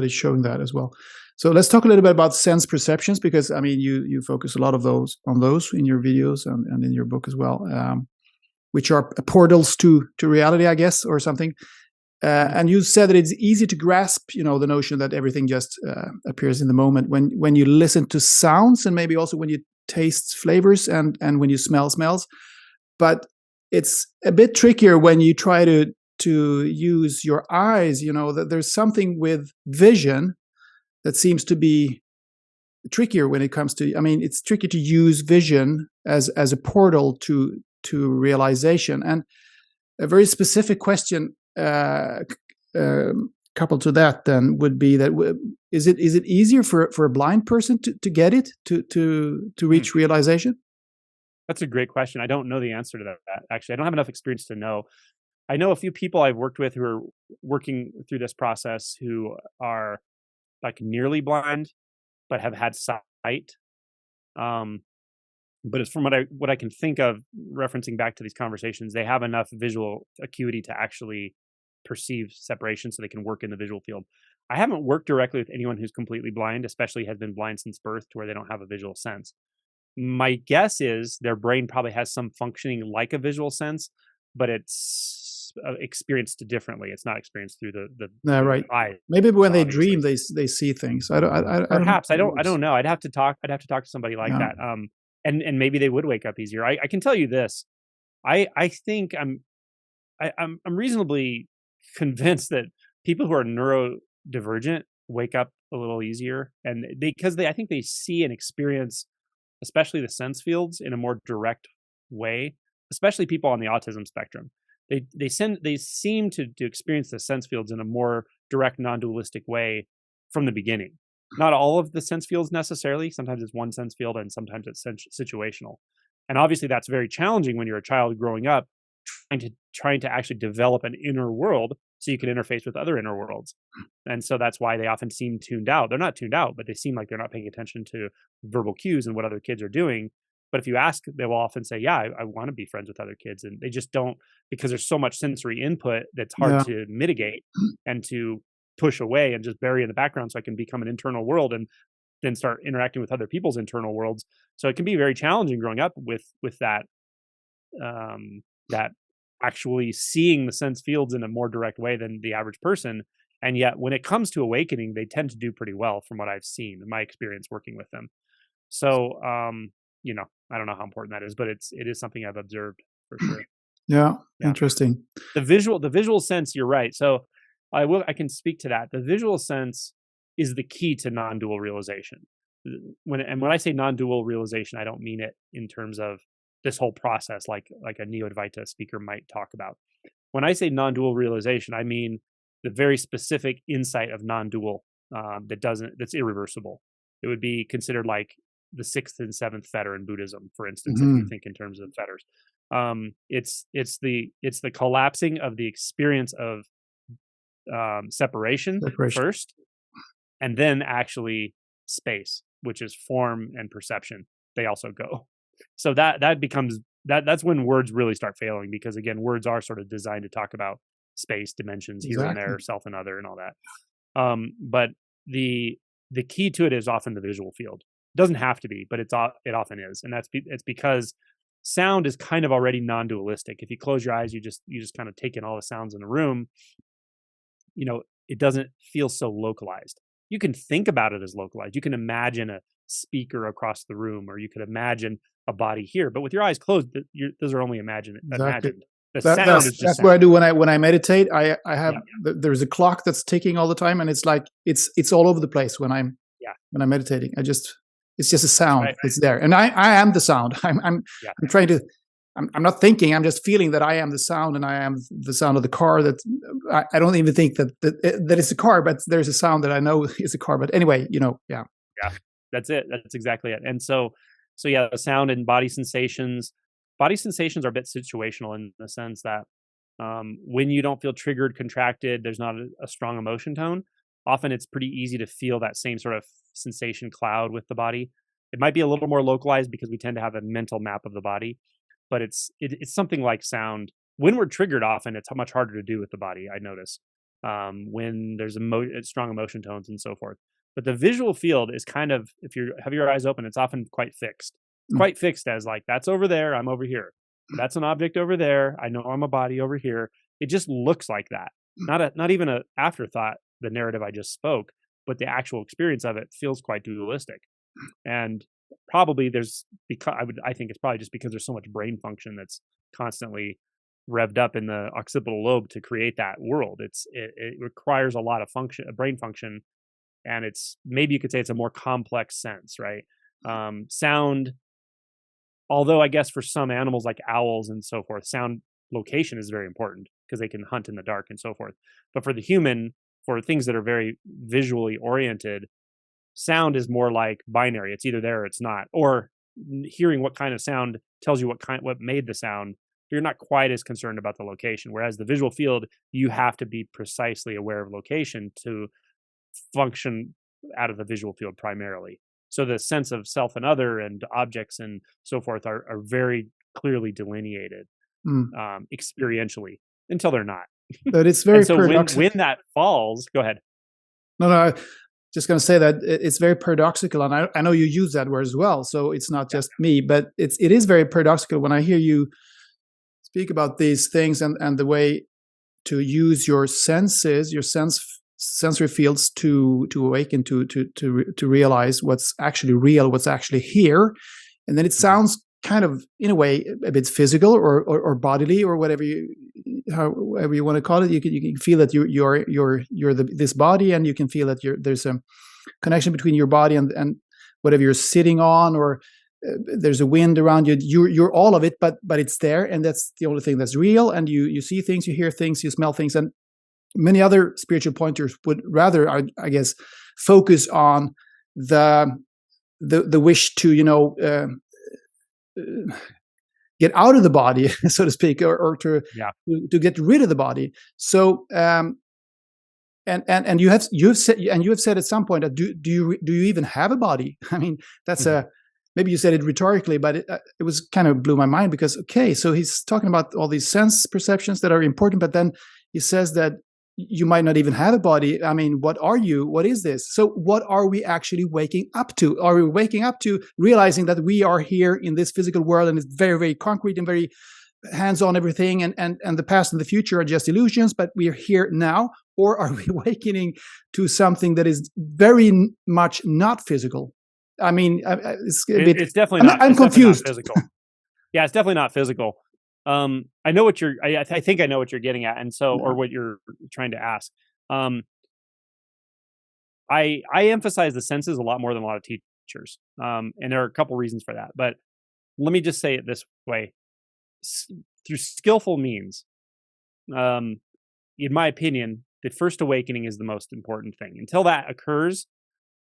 showing that as well. So let's talk a little bit about sense perceptions, because I mean you focus a lot of those in your videos and in your book as well, which are portals to reality, I guess, or something. And you said that it's easy to grasp, the notion that everything just appears in the moment when you listen to sounds, and maybe also when you taste flavors and when you smell smells. But it's a bit trickier when you try to to use your eyes, that there's something with vision that seems to be trickier when it comes to, it's tricky to use vision as a portal to realization. And a very specific question coupled to that then would be that is it easier for a blind person to get it, to reach realization? That's a great question. I don't know the answer to that. Actually, I don't have enough experience to know. I know a few people I've worked with who are working through this process who are like nearly blind, but have had sight. But it's from what I can think of, referencing back to these conversations, they have enough visual acuity to actually perceive separation so they can work in the visual field. I haven't worked directly with anyone who's completely blind, especially has been blind since birth to where they don't have a visual sense. My guess is their brain probably has some functioning like a visual sense, but it's experienced differently. It's not experienced through the Right. eye. Maybe when they obviously. dream, they see things. I don't. Perhaps I don't know. I'd have to talk to somebody like Yeah. that. And maybe they would wake up easier. I can tell you this. I think I'm reasonably convinced that people who are neurodivergent wake up a little easier, and I think they see and experience, especially the sense fields, in a more direct way. Especially people on the autism spectrum, they seem to experience the sense fields in a more direct, non-dualistic way from the beginning. Not all of the sense fields necessarily. Sometimes it's one sense field, and sometimes it's situational. And obviously, that's very challenging when you're a child growing up, trying to actually develop an inner world so you can interface with other inner worlds. And so that's why they often seem tuned out. They're not tuned out, but they seem like they're not paying attention to verbal cues and what other kids are doing. But if you ask, they will often say, "Yeah, I want to be friends with other kids," and they just don't, because there's so much sensory input that's hard Yeah. to mitigate and to push away and just bury in the background, so I can become an internal world and then start interacting with other people's internal worlds. So it can be very challenging growing up with that that actually seeing the sense fields in a more direct way than the average person. And yet, when it comes to awakening, they tend to do pretty well from what I've seen in my experience working with them. So, I don't know how important that is, but it is something I've observed for sure. Yeah. Yeah. Interesting. The visual sense, you're right. So I can speak to that. The visual sense is the key to non-dual realization. When I say non-dual realization, I don't mean it in terms of this whole process like a Neo-Advaita speaker might talk about. When I say non-dual realization, I mean the very specific insight of non-dual, that's irreversible. It would be considered like the sixth and seventh fetter in Buddhism, for instance, if you think in terms of fetters. It's the collapsing of the experience of separation first, and then actually space, which is form and perception. They also go. So that becomes that's when words really start failing, because again, words are sort of designed to talk about space, dimensions, here and there, self and other, and all that. But the key to it is often the visual field. It doesn't have to be, but it often is, and it's because sound is kind of already non-dualistic. If you close your eyes, you just kind of take in all the sounds in the room. It doesn't feel so localized. You can think about it as localized. You can imagine a speaker across the room, or you could imagine a body here, but with your eyes closed, those are only imagined. The sound is just that's sound. what I do when I meditate. I have there's a clock that's ticking all the time, and it's like it's all over the place when I'm meditating. It's just a sound. Right. It's there, and I am the sound. I'm trying to. I'm not thinking. I'm just feeling that I am the sound, and I am the sound of the car. That I don't even think that it's a car, but there's a sound that I know is a car. But anyway, yeah. That's it. That's exactly it. And so the sound and body sensations. Body sensations are a bit situational in the sense that when you don't feel triggered, contracted, there's not a strong emotion tone. Often it's pretty easy to feel that same sort of sensation cloud with the body. It might be a little more localized because we tend to have a mental map of the body, but it's something like sound. When we're triggered, often it's much harder to do with the body, I notice, when there's strong emotion tones and so forth. But the visual field is kind of, if you have your eyes open, it's often quite fixed. Quite fixed as like, that's over there, I'm over here. That's an object over there, I know I'm a body over here. It just looks like that. Not even an afterthought, the narrative I just spoke, but the actual experience of it feels quite dualistic. And probably I think it's probably just because there's so much brain function that's constantly revved up in the occipital lobe to create that world. It requires a lot of brain function, and maybe you could say it's a more complex sense, right? Sound, although I guess for some animals like owls and so forth, sound location is very important because they can hunt in the dark and so forth. But for the human, for things that are very visually oriented, sound is more like binary. It's either there or it's not. Or hearing what kind of sound tells you what made the sound. You're not quite as concerned about the location. Whereas the visual field, you have to be precisely aware of location to function out of the visual field primarily. So the sense of self and other and objects and so forth are very clearly delineated experientially until they're not. But it's very so paradoxical. When that falls, go ahead. No, just going to say that it's very paradoxical, and I know you use that word as well. So it's not just me, but it is very paradoxical when I hear you speak about these things and the way to use your senses, your sensory fields to awaken, to realize what's actually real, what's actually here, and then it sounds kind of, in a way, a bit physical or bodily or whatever however you want to call it. You can feel that you're this body, and you can feel that there's a connection between your body and whatever you're sitting on, or there's a wind around you. You're all of it, but it's there, and that's the only thing that's real. And you see things, you hear things, you smell things, and many other spiritual pointers would rather, I guess, focus on the wish to get out of the body, so to speak, or to get rid of the body. So and you have said at some point that do you even have a body? I mean, that's maybe you said it rhetorically, but it was kind of blew my mind, because so he's talking about all these sense perceptions that are important, but then he says that you might not even have a body. I mean, what are you? What is this? So what are we actually waking up to? Are we waking up to realizing that we are here in this physical world, and it's very, very concrete and very hands-on everything, and the past and the future are just illusions, but we are here now? Or are we awakening to something that is very much not physical? I mean, it's definitely not. I'm confused. Not physical. Yeah, it's definitely not physical. I know what I think I know what you're getting at, and so, or what you're trying to ask. I emphasize the senses a lot more than a lot of teachers, and there are a couple reasons for that. But let me just say it this way: through skillful means, in my opinion, the first awakening is the most important thing. Until that occurs,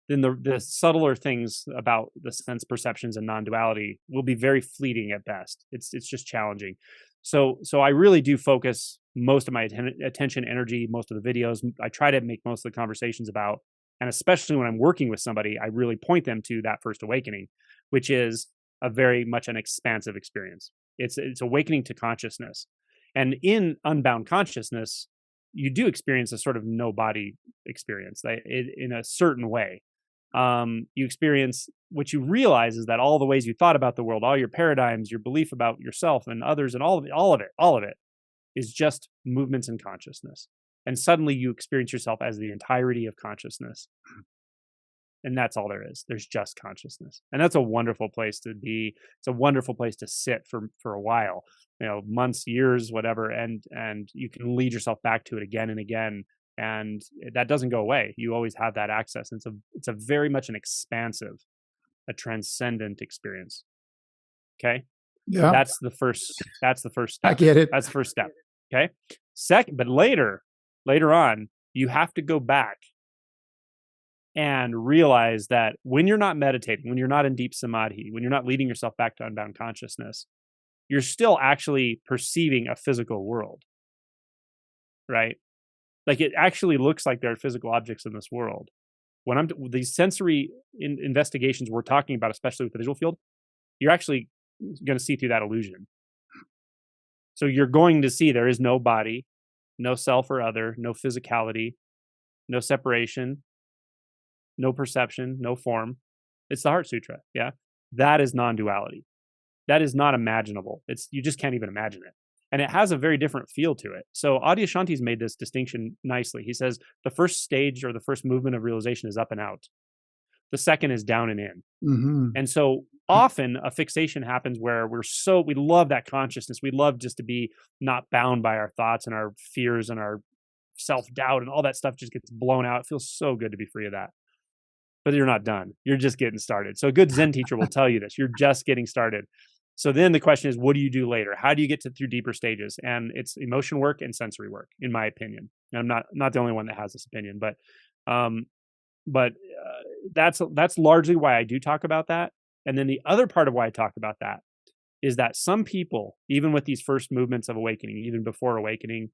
then the subtler things about the sense perceptions and non-duality will be very fleeting at best. It's just challenging. So I really do focus most of my attention, energy, most of the videos. I try to make most of the conversations about, and especially when I'm working with somebody, I really point them to that first awakening, which is a very much an expansive experience. It's awakening to consciousness. And in unbound consciousness, you do experience a sort of no body experience in a certain way. You experience, what you realize is that all the ways you thought about the world, all your paradigms, your belief about yourself and others, and all of it is just movements in consciousness. And suddenly you experience yourself as the entirety of consciousness. And that's all there is. There's just consciousness. And that's a wonderful place to be. It's a wonderful place to sit for a while, months, years, whatever. And you can lead yourself back to it again and again. And that doesn't go away. You always have that access. And it's a very much an expansive, a transcendent experience. Okay. Yeah. That's the first step. I get it. That's the first step. Okay. Second, but later on, you have to go back and realize that when you're not meditating, when you're not in deep samadhi, when you're not leading yourself back to unbound consciousness, you're still actually perceiving a physical world, right? Like, it actually looks like there are physical objects in this world. When these sensory investigations we're talking about, especially with the visual field, you're actually going to see through that illusion. So you're going to see there is no body, no self or other, no physicality, no separation, no perception, no form. It's the Heart Sutra. Yeah. That is non-duality. That is not imaginable. You just can't even imagine it. And it has a very different feel to it. So Adyashanti's made this distinction nicely. He says the first stage or the first movement of realization is up and out. The second is down and in. Mm-hmm. And so often a fixation happens where we love that consciousness. We love just to be not bound by our thoughts and our fears and our self-doubt, and all that stuff just gets blown out. It feels so good to be free of that. But you're not done. You're just getting started. So a good Zen teacher will tell you this. You're just getting started. So then the question is, what do you do later? How do you get through deeper stages? And it's emotion work and sensory work, in my opinion. And I'm not the only one that has this opinion, but that's largely why I do talk about that. And then the other part of why I talk about that is that some people, even with these first movements of awakening, even before awakening,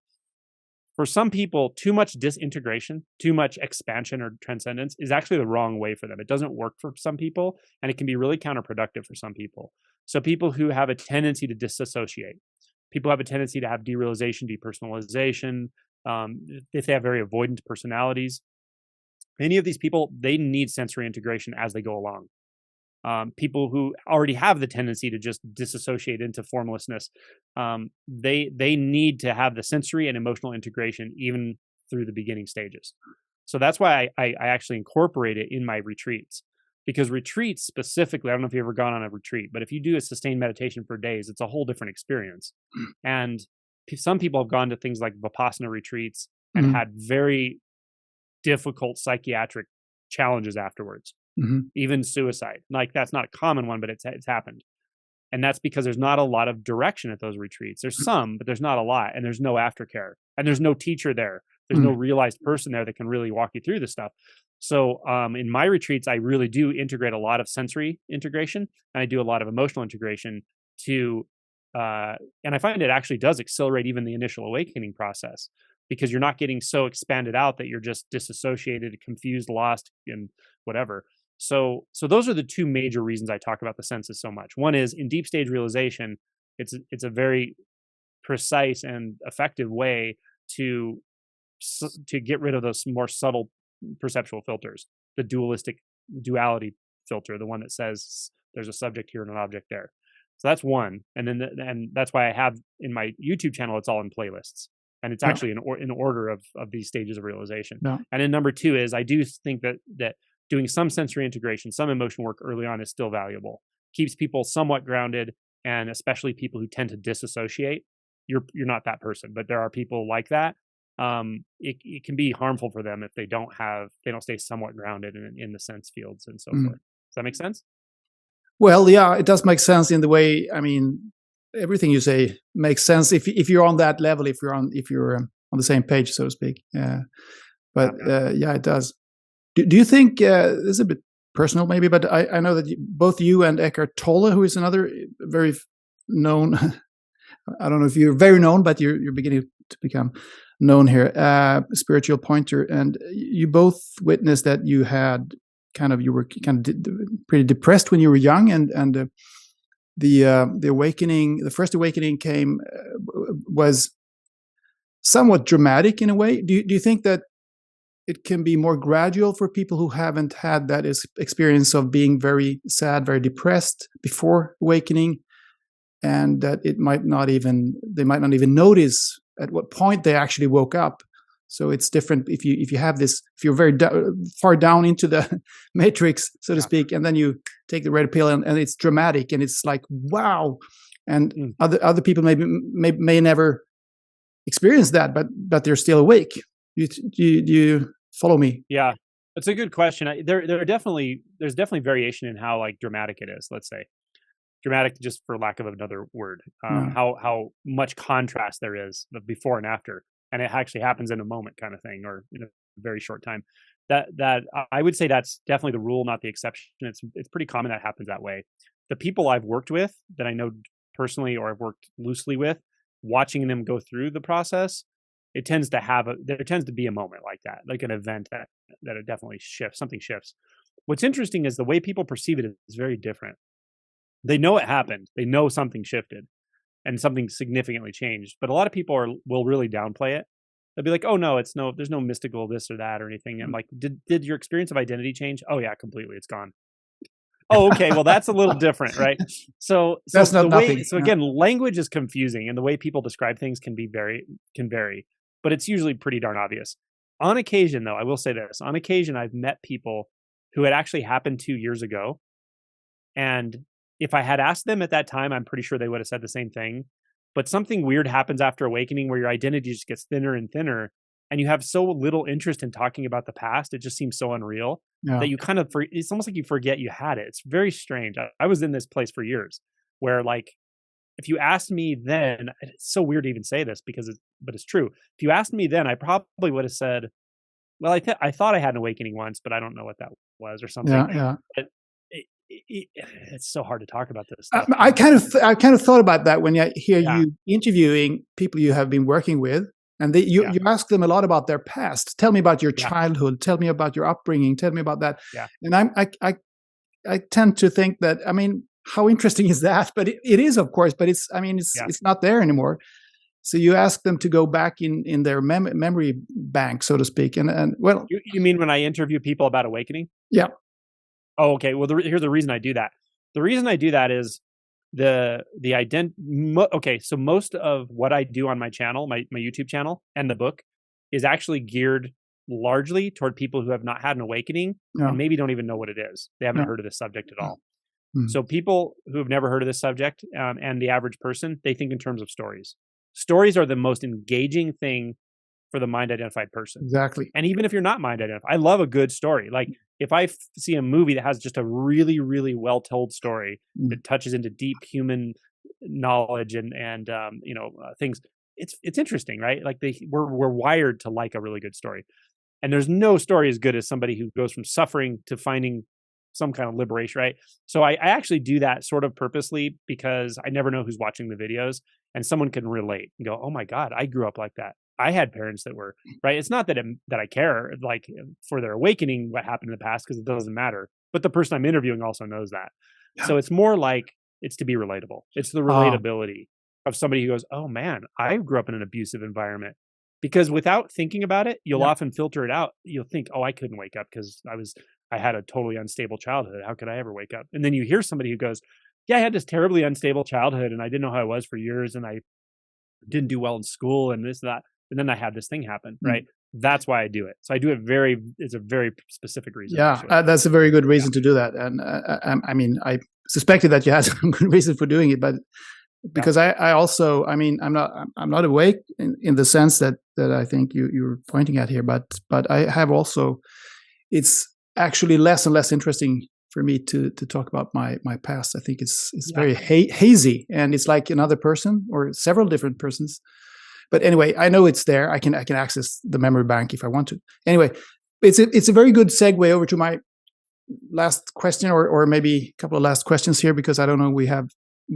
for some people, too much disintegration, too much expansion or transcendence is actually the wrong way for them. It doesn't work for some people, and it can be really counterproductive for some people. So people who have a tendency to disassociate, people have a tendency to have derealization, depersonalization, if they have very avoidant personalities, any of these people, they need sensory integration as they go along. People who already have the tendency to just disassociate into formlessness, they need to have the sensory and emotional integration even through the beginning stages. So that's why I actually incorporate it in my retreats, because retreats specifically, I don't know if you've ever gone on a retreat, but if you do a sustained meditation for days, it's a whole different experience. And some people have gone to things like Vipassana retreats and had very difficult psychiatric challenges afterwards. Even suicide. Like, that's not a common one, but it's happened. And that's because there's not a lot of direction at those retreats. There's some, but there's not a lot. And there's no aftercare. And there's no teacher there. There's no realized person there that can really walk you through this stuff. So in my retreats, I really do integrate a lot of sensory integration, and I do a lot of emotional integration to, and I find it actually does accelerate even the initial awakening process, because you're not getting so expanded out that you're just disassociated, confused, lost, and whatever. So those are the two major reasons I talk about the senses so much. One is, in deep stage realization, it's a very precise and effective way to get rid of those more subtle perceptual filters, the duality filter, the one that says there's a subject here and an object there. So that's one. And then and that's why I have in my YouTube channel, it's all in playlists, and it's actually in order of these stages of realization. And then number two is, I do think that doing some sensory integration, some emotion work early on is still valuable. Keeps people somewhat grounded, and especially people who tend to disassociate. You're not that person, but there are people like that. It can be harmful for them if they don't stay somewhat grounded in the sense fields and so forth. Does that make sense? Well, yeah, it does make sense in the way. I mean, everything you say makes sense if you're on that level, if you're on the same page, so to speak. But yeah, it does. Do you think this is a bit personal, maybe? But I know that both you and Eckart Tolle, who is another very known, I don't know if you're very known, but you're beginning to become known here, spiritual pointer, and you both witnessed that you were pretty depressed when you were young, and the awakening, the first awakening was somewhat dramatic in a way. Do you think that it can be more gradual for people who haven't had that experience of being very sad, very depressed before awakening, and that they might not even notice at what point they actually woke up? So it's different if you have this, if you're very far down into the matrix, so to speak, and then you take the red pill, and it's dramatic, and it's like, wow. And other people may never experience that, but they're still awake. Do you follow me? Yeah, that's a good question. There's definitely variation in how like dramatic it is. Let's say dramatic, just for lack of another word. How much contrast there is before and after, and it actually happens in a moment, kind of thing, or in a very short time. That I would say that's definitely the rule, not the exception. It's pretty common that happens that way. The people I've worked with, that I know personally or I've worked loosely with, watching them go through the process, there tends to be a moment like that, like an event that it definitely shifts. Something shifts. What's interesting is the way people perceive it is very different. They know it happened. They know something shifted and something significantly changed. But a lot of people will really downplay it. They'll be like, "Oh no, there's no mystical this or that or anything." I'm like, "Did your experience of identity change?" "Oh yeah, completely. It's gone." "Oh, okay. Well, that's a little different, right?" So that's not nothing. So again, language is confusing, and the way people describe things can vary, but it's usually pretty darn obvious. On occasion, though, I will say this: on occasion, I've met people who had actually happened 2 years ago, and if I had asked them at that time, I'm pretty sure they would have said the same thing. But something weird happens after awakening where your identity just gets thinner and thinner, and you have so little interest in talking about the past. It just seems so unreal Yeah. that you kind of, it's almost like you forget you had it. It's very strange. I was in this place for years where, like, if you asked me then, it's so weird to even say this but it's true. If you asked me then, I probably would have said, well, I thought I had an awakening once, but I don't know what that was or something. Yeah. Yeah. But it's so hard to talk about this I, stuff. I kind of I kind of thought about that when I hear Yeah. you interviewing people you have been working with, and you ask them a lot about their past. Tell me about your childhood. Tell me about your upbringing. Tell me about that. Yeah. And I tend to think that, I mean, how interesting is that? But it is, of course. But it's not there anymore. So you ask them to go back in their memory bank, so to speak. And well, you mean when I interview people about awakening? Yeah. Oh, okay. Well, here's the reason I do that. The reason I do that is okay, so most of what I do on my channel, my YouTube channel and the book is actually geared largely toward people who have not had an awakening and maybe don't even know what it is. They haven't heard of this subject at all. So people who have never heard of this subject, and the average person, they think in terms of stories. Stories are the most engaging thing for the mind identified person. Exactly. And even if you're not mind identified, I love a good story. Like if I see a movie that has just a really, really well told story that touches into deep human knowledge and things, it's interesting, right? Like we're wired to like a really good story. And there's no story as good as somebody who goes from suffering to finding some kind of liberation, right? So I actually do that sort of purposely because I never know who's watching the videos, and someone can relate and go, "Oh my God, I grew up like that. I had parents that were," right. It's not that that I care like for their awakening what happened in the past, because it doesn't matter. But the person I'm interviewing also knows that. So it's more like it's to be relatable. It's the relatability of somebody who goes, "Oh man, I grew up in an abusive environment." Because without thinking about it, you'll often filter it out. You'll think, "Oh, I couldn't wake up because I had a totally unstable childhood. How could I ever wake up?" And then you hear somebody who goes, "Yeah, I had this terribly unstable childhood and I didn't know how I was for years and I didn't do well in school and this, that. And then I had this thing happen," right? That's why I do it. So I do it it's a very specific reason. Yeah, that's a very good reason to do that. And I mean, I suspected that you had some good reason for doing it, but because I also, I mean, I'm not awake in the sense that I think you're pointing at here, but I have also, it's actually less and less interesting for me to talk about my past. I think it's very hazy, and it's like another person or several different persons. But anyway, I know it's there. I can access the memory bank if I want to. Anyway, it's a very good segue over to my last question, or maybe a couple of last questions here, because I don't know, we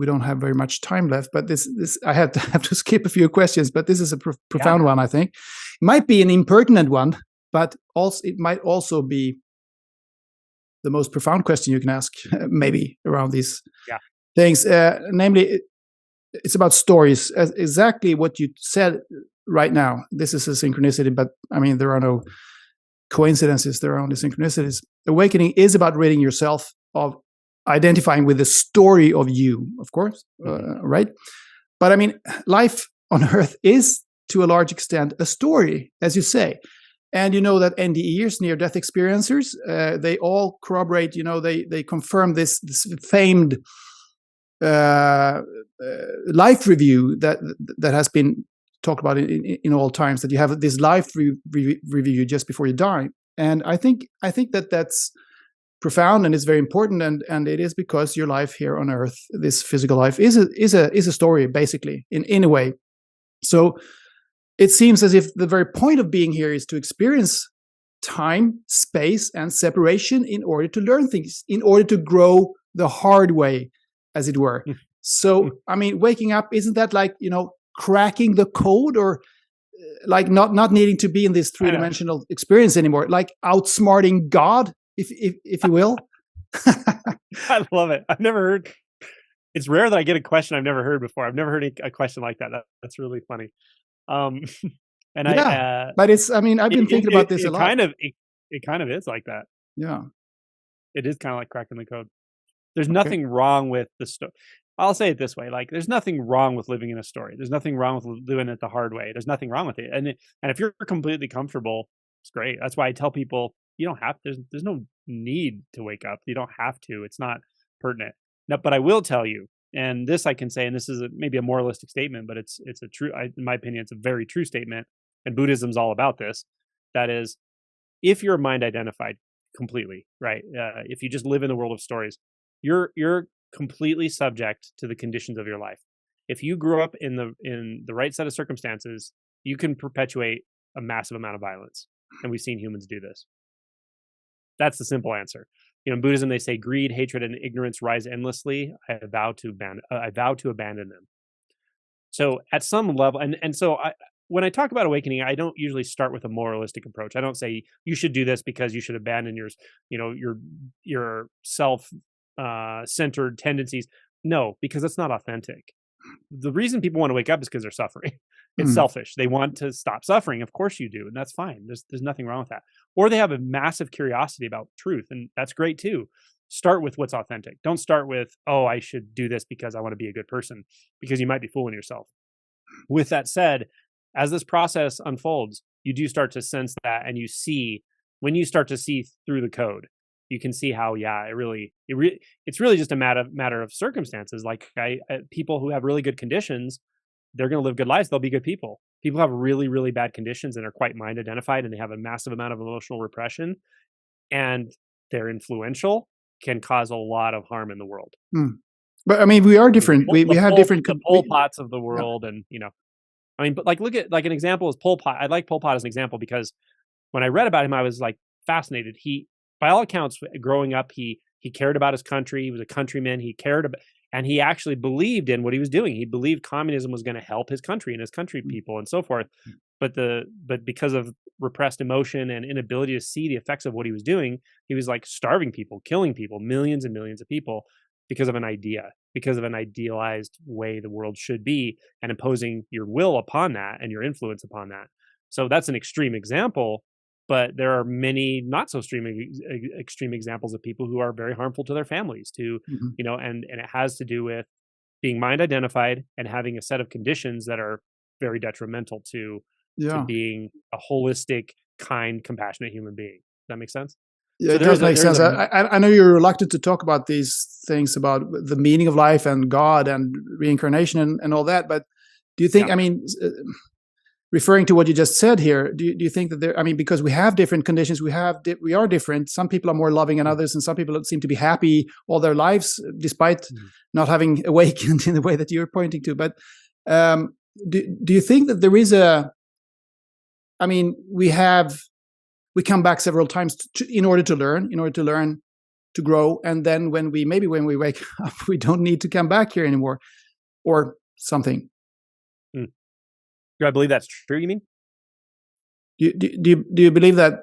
don't have very much time left. But this I have to skip a few questions. But this is a profound one. I think it might be an impertinent one, but also it might also be the most profound question you can ask, maybe, around these things. Namely, it's about stories. Exactly what you said right now. This is a synchronicity, but I mean, there are no coincidences. There are only synchronicities. Awakening is about ridding yourself of identifying with the story of you, of course, right? But I mean, life on Earth is, to a large extent, a story, as you say. And you know that NDEers, near-death experiencers, they all corroborate, they confirm this famed life review that has been talked about in all times, that you have this life review just before you die. And I think that that's profound, and it's very important, and it is because your life here on Earth, this physical life, is a story, basically, in a way. So it seems as if the very point of being here is to experience time, space, and separation in order to learn things, in order to grow the hard way, as it were. So, I mean, waking up, isn't that like, cracking the code, or like not needing to be in this three-dimensional experience anymore, like outsmarting God, if you will? I love it. I've never heard. It's rare that I get a question I've never heard before. I've never heard a question like that. That's really funny. And but it's, I mean, I've been thinking about this a lot. It kind of is like that. Yeah. It is kind of like cracking the code. There's nothing wrong with the story. I'll say it this way: like, there's nothing wrong with living in a story. There's nothing wrong with doing it the hard way. There's nothing wrong with it. And if you're completely comfortable, it's great. That's why I tell people, you don't have. There's no need to wake up. You don't have to. It's not pertinent. Now, but I will tell you, and this I can say, and this is maybe a moralistic statement, but it's a true, in my opinion, it's a very true statement. And Buddhism's all about this. That is, if you're mind identified completely, right? If you just live in the world of stories, you're completely subject to the conditions of your life. If you grew up in the right set of circumstances, you can perpetuate a massive amount of violence, and we've seen humans do this. That's the simple answer. In Buddhism, they say greed, hatred, and ignorance rise endlessly. I vow to abandon them. So at some level, and so when I talk about awakening, I don't usually start with a moralistic approach. I don't say you should do this because you should abandon your self centered tendencies. No, because that's not authentic. The reason people want to wake up is because they're suffering. It's selfish. They want to stop suffering. Of course you do, and that's fine. There's nothing wrong with that. Or they have a massive curiosity about truth, and that's great too. Start with what's authentic. Don't start with, oh, I should do this because I want to be a good person, because you might be fooling yourself. With that said, as this process unfolds, you do start to sense that, and when you start to see through the code, you can see how, yeah, it's really just a matter of circumstances. Like people who have really good conditions, they're going to live good lives. They'll be good people. People have really, really bad conditions and are quite mind identified, and they have a massive amount of emotional repression, and they're influential, can cause a lot of harm in the world. But I mean, we are different. We have different. The Pol Pots of the world, and I mean, but like, look at like an example is Pol Pot. I like Pol Pot as an example because when I read about him, I was like fascinated. He, by all accounts, growing up, he cared about his country. He was a countryman. He cared about, and he actually believed in what he was doing. He believed communism was going to help his country and his country people and so forth. But because of repressed emotion and inability to see the effects of what he was doing, he was like starving people, killing people, millions and millions of people, because of an idea, because of an idealized way the world should be, and imposing your will upon that and your influence upon that. So that's an extreme example, but there are many not so extreme examples of people who are very harmful to their families, and it has to do with being mind identified and having a set of conditions that are very detrimental to being a holistic, kind, compassionate human being. Does that make sense? Yeah, so it does make sense. I know you're reluctant to talk about these things about the meaning of life and God and reincarnation and all that, but do you think, I mean, referring to what you just said here, do you think that there, I mean, because we have different conditions, we are different. Some people are more loving than others, and some people seem to be happy all their lives, despite not having awakened in the way that you're pointing to. But do you think that there is I mean, we come back several times in order to learn, to grow. And then when we wake up, we don't need to come back here anymore or something. Do I believe that's true, you mean? Do you believe that?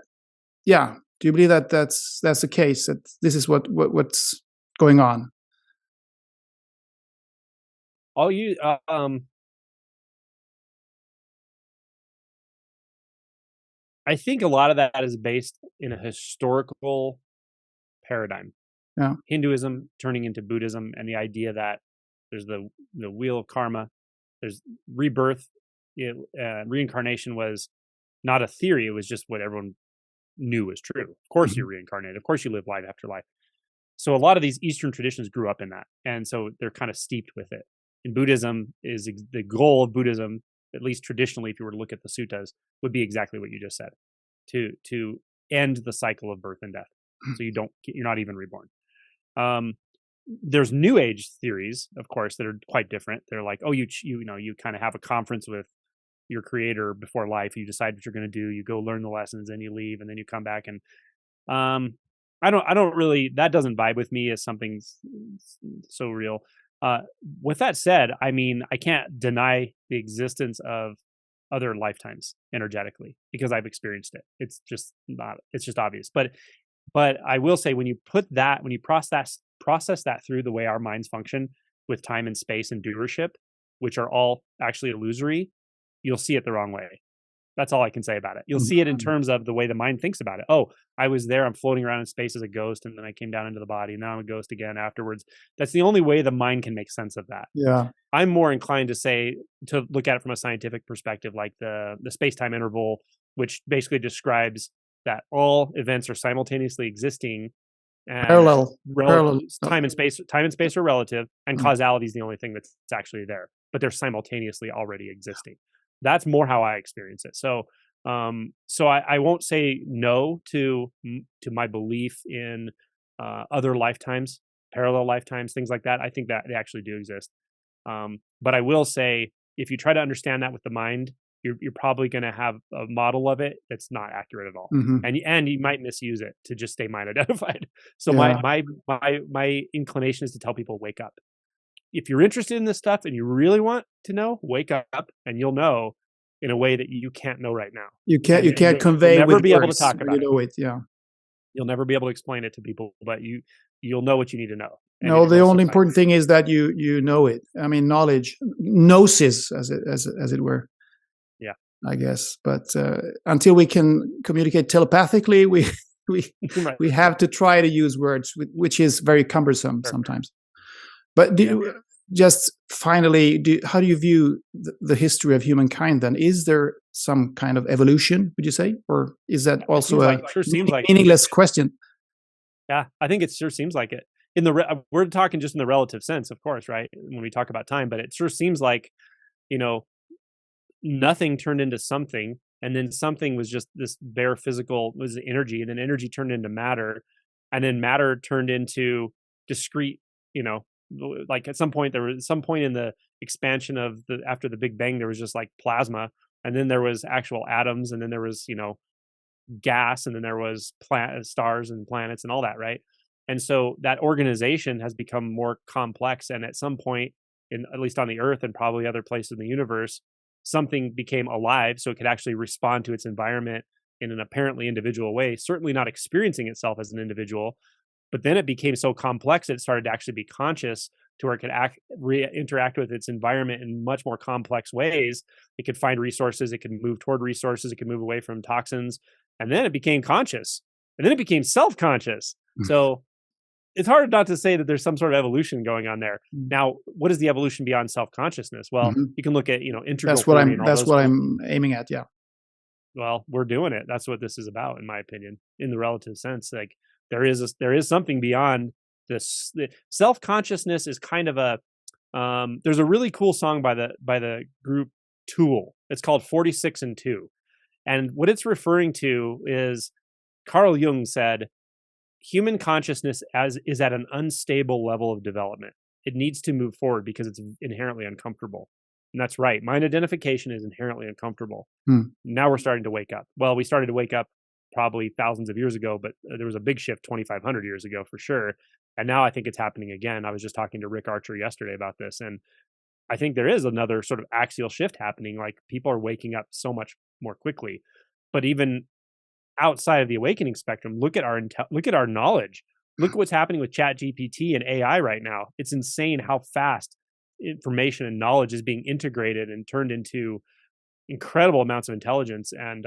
Yeah. Do you believe that that's the case, that this is what's going on? I think a lot of that is based in a historical paradigm. Yeah. Hinduism turning into Buddhism, and the idea that there's the wheel of karma, there's rebirth. Reincarnation was not a theory; it was just what everyone knew was true. Of course, you're reincarnated. Of course, you live life after life. So a lot of these Eastern traditions grew up in that, and so they're kind of steeped with it. In Buddhism, is the goal of Buddhism, at least traditionally, if you were to look at the suttas, would be exactly what you just said, to end the cycle of birth and death, so you're not even reborn. There's New Age theories, of course, that are quite different. They're like, oh, you kind of have a conference with your creator before life. You decide what you're going to do. You go learn the lessons, and you leave, and then you come back. And I don't really, that doesn't vibe with me as something so real. With that said, I mean, I can't deny the existence of other lifetimes energetically because I've experienced it. It's just obvious. But I will say, when you process that through the way our minds function with time and space and doership, which are all actually illusory, you'll see it the wrong way. That's all I can say about it. You'll see it in terms of the way the mind thinks about it. Oh, I was there, I'm floating around in space as a ghost, and then I came down into the body, and now I'm a ghost again afterwards. That's the only way the mind can make sense of that. Yeah. I'm more inclined to look at it from a scientific perspective, like the space-time interval, which basically describes that all events are simultaneously existing and Parallel, parallel. time and space are relative, and causality is the only thing that's actually there, but they're simultaneously already existing. That's more how I experience it. So I won't say no to my belief in other lifetimes, parallel lifetimes, things like that. I think that they actually do exist. But I will say, if you try to understand that with the mind, you're probably going to have a model of it that's not accurate at all, and you might misuse it to just stay mind identified. So my inclination is to tell people, wake up. If you're interested in this stuff and you really want to know, wake up, and you'll know in a way that you can't know right now. You can't convey. You'll never with be words able to talk about you know it. Yeah. You'll never be able to explain it to people, but you'll know what you need to know. No, the only important thing is that you know it. I mean, knowledge, gnosis, as it were. Yeah, I guess. But until we can communicate telepathically, we right. we have to try to use words, which is very cumbersome sometimes. But just finally, how do you view the history of humankind then? Is there some kind of evolution, would you say? Or is that also a meaningless question? Yeah, I think it sure seems like it. We're talking just in the relative sense, of course, right? When we talk about time, but it sure seems like, nothing turned into something, and then something was just this bare physical, was energy, and then energy turned into matter, and then matter turned into discrete, like at some point in the expansion of after the Big Bang, there was just like plasma, and then there was actual atoms, and then there was gas, and then there was stars and planets and all that, right? And so that organization has become more complex, and at some point, at least on the Earth and probably other places in the universe, something became alive, so it could actually respond to its environment in an apparently individual way, certainly not experiencing itself as an individual. But then it became so complex that it started to actually be conscious, to where it could interact with its environment in much more complex ways. It could find resources, it could move toward resources, it could move away from toxins. And then it became conscious. And then it became self-conscious. So it's hard not to say that there's some sort of evolution going on there. Now, what is the evolution beyond self-consciousness? Well, you can look at, integral. That's what I'm aiming at. Yeah. Well, we're doing it. That's what this is about, in my opinion, in the relative sense. Like there is something beyond this. Self-consciousness is kind of there's a really cool song by the group Tolle. It's called 46 and 2. And what it's referring to is, Carl Jung said, human consciousness is at an unstable level of development. It needs to move forward because it's inherently uncomfortable. And that's right. Mind identification is inherently uncomfortable. Now we're starting to wake up. Well, we started to wake up probably thousands of years ago, but there was a big shift 2,500 years ago for sure. And now I think it's happening again. I was just talking to Rick Archer yesterday about this, and I think there is another sort of axial shift happening. Like people are waking up so much more quickly. But even outside of the awakening spectrum, look at our knowledge. Look at what's happening with Chat GPT and AI right now. It's insane how fast information and knowledge is being integrated and turned into incredible amounts of intelligence. And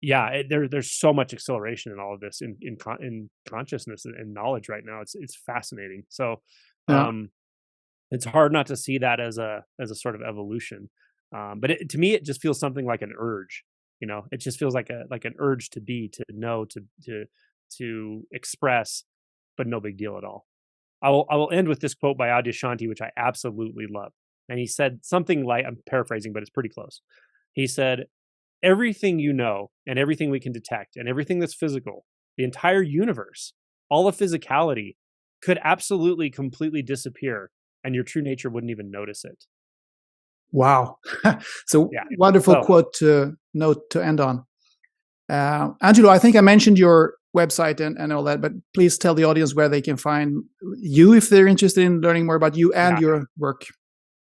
there's so much acceleration in all of this in consciousness and knowledge right now. It's fascinating. So it's hard not to see that as a sort of evolution. But to me, it just feels something like an urge. It just feels like an urge to be, to know, to express, but no big deal at all. I will end with this quote by Adyashanti, which I absolutely love. And he said something like, I'm paraphrasing, but it's pretty close. He said, everything you know, and everything we can detect, and everything that's physical, the entire universe, all of physicality, could absolutely completely disappear, and your true nature wouldn't even notice it. Wow. So wonderful quote to end on. Angelo, I think I mentioned your website and all that, but please tell the audience where they can find you if they're interested in learning more about you and your work.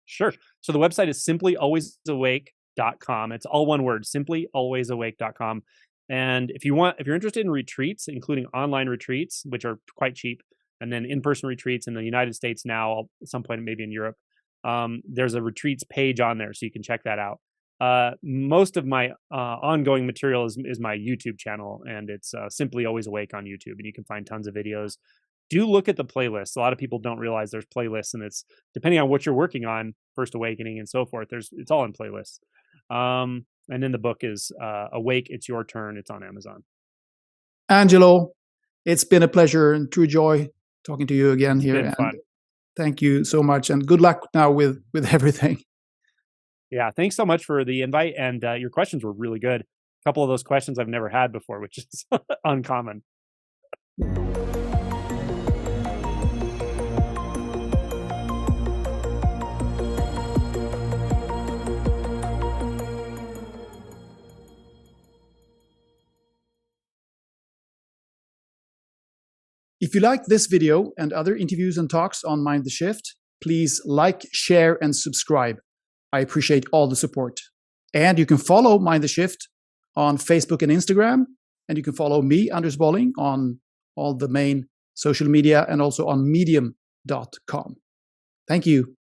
Sure. So the website is simplyalwaysawake.com. It's all one word, simplyalwaysawake.com. And if you're interested in retreats, including online retreats, which are quite cheap, and then in-person retreats in the United States now, at some point maybe in Europe, there's a retreats page on there, so you can check that out. Most of my ongoing material is my YouTube channel, and it's Simply Always Awake on YouTube, and you can find tons of videos. Do look at the playlists. A lot of people don't realize there's playlists, and it's depending on what you're working on, First Awakening and so forth. It's all in playlists. And then the book is Awake, It's Your Turn. It's on Amazon. Angelo, It's been a pleasure and true joy talking to you again here. Been fun. Thank you so much, and good luck now with everything. Yeah, thanks so much for the invite, and your questions were really good. A couple of those questions I've never had before, which is uncommon. If you like this video and other interviews and talks on Mind the Shift, please like, share, and subscribe. I appreciate all the support. And you can follow Mind the Shift on Facebook and Instagram. And you can follow me, Anders Bolling, on all the main social media and also on medium.com. Thank you.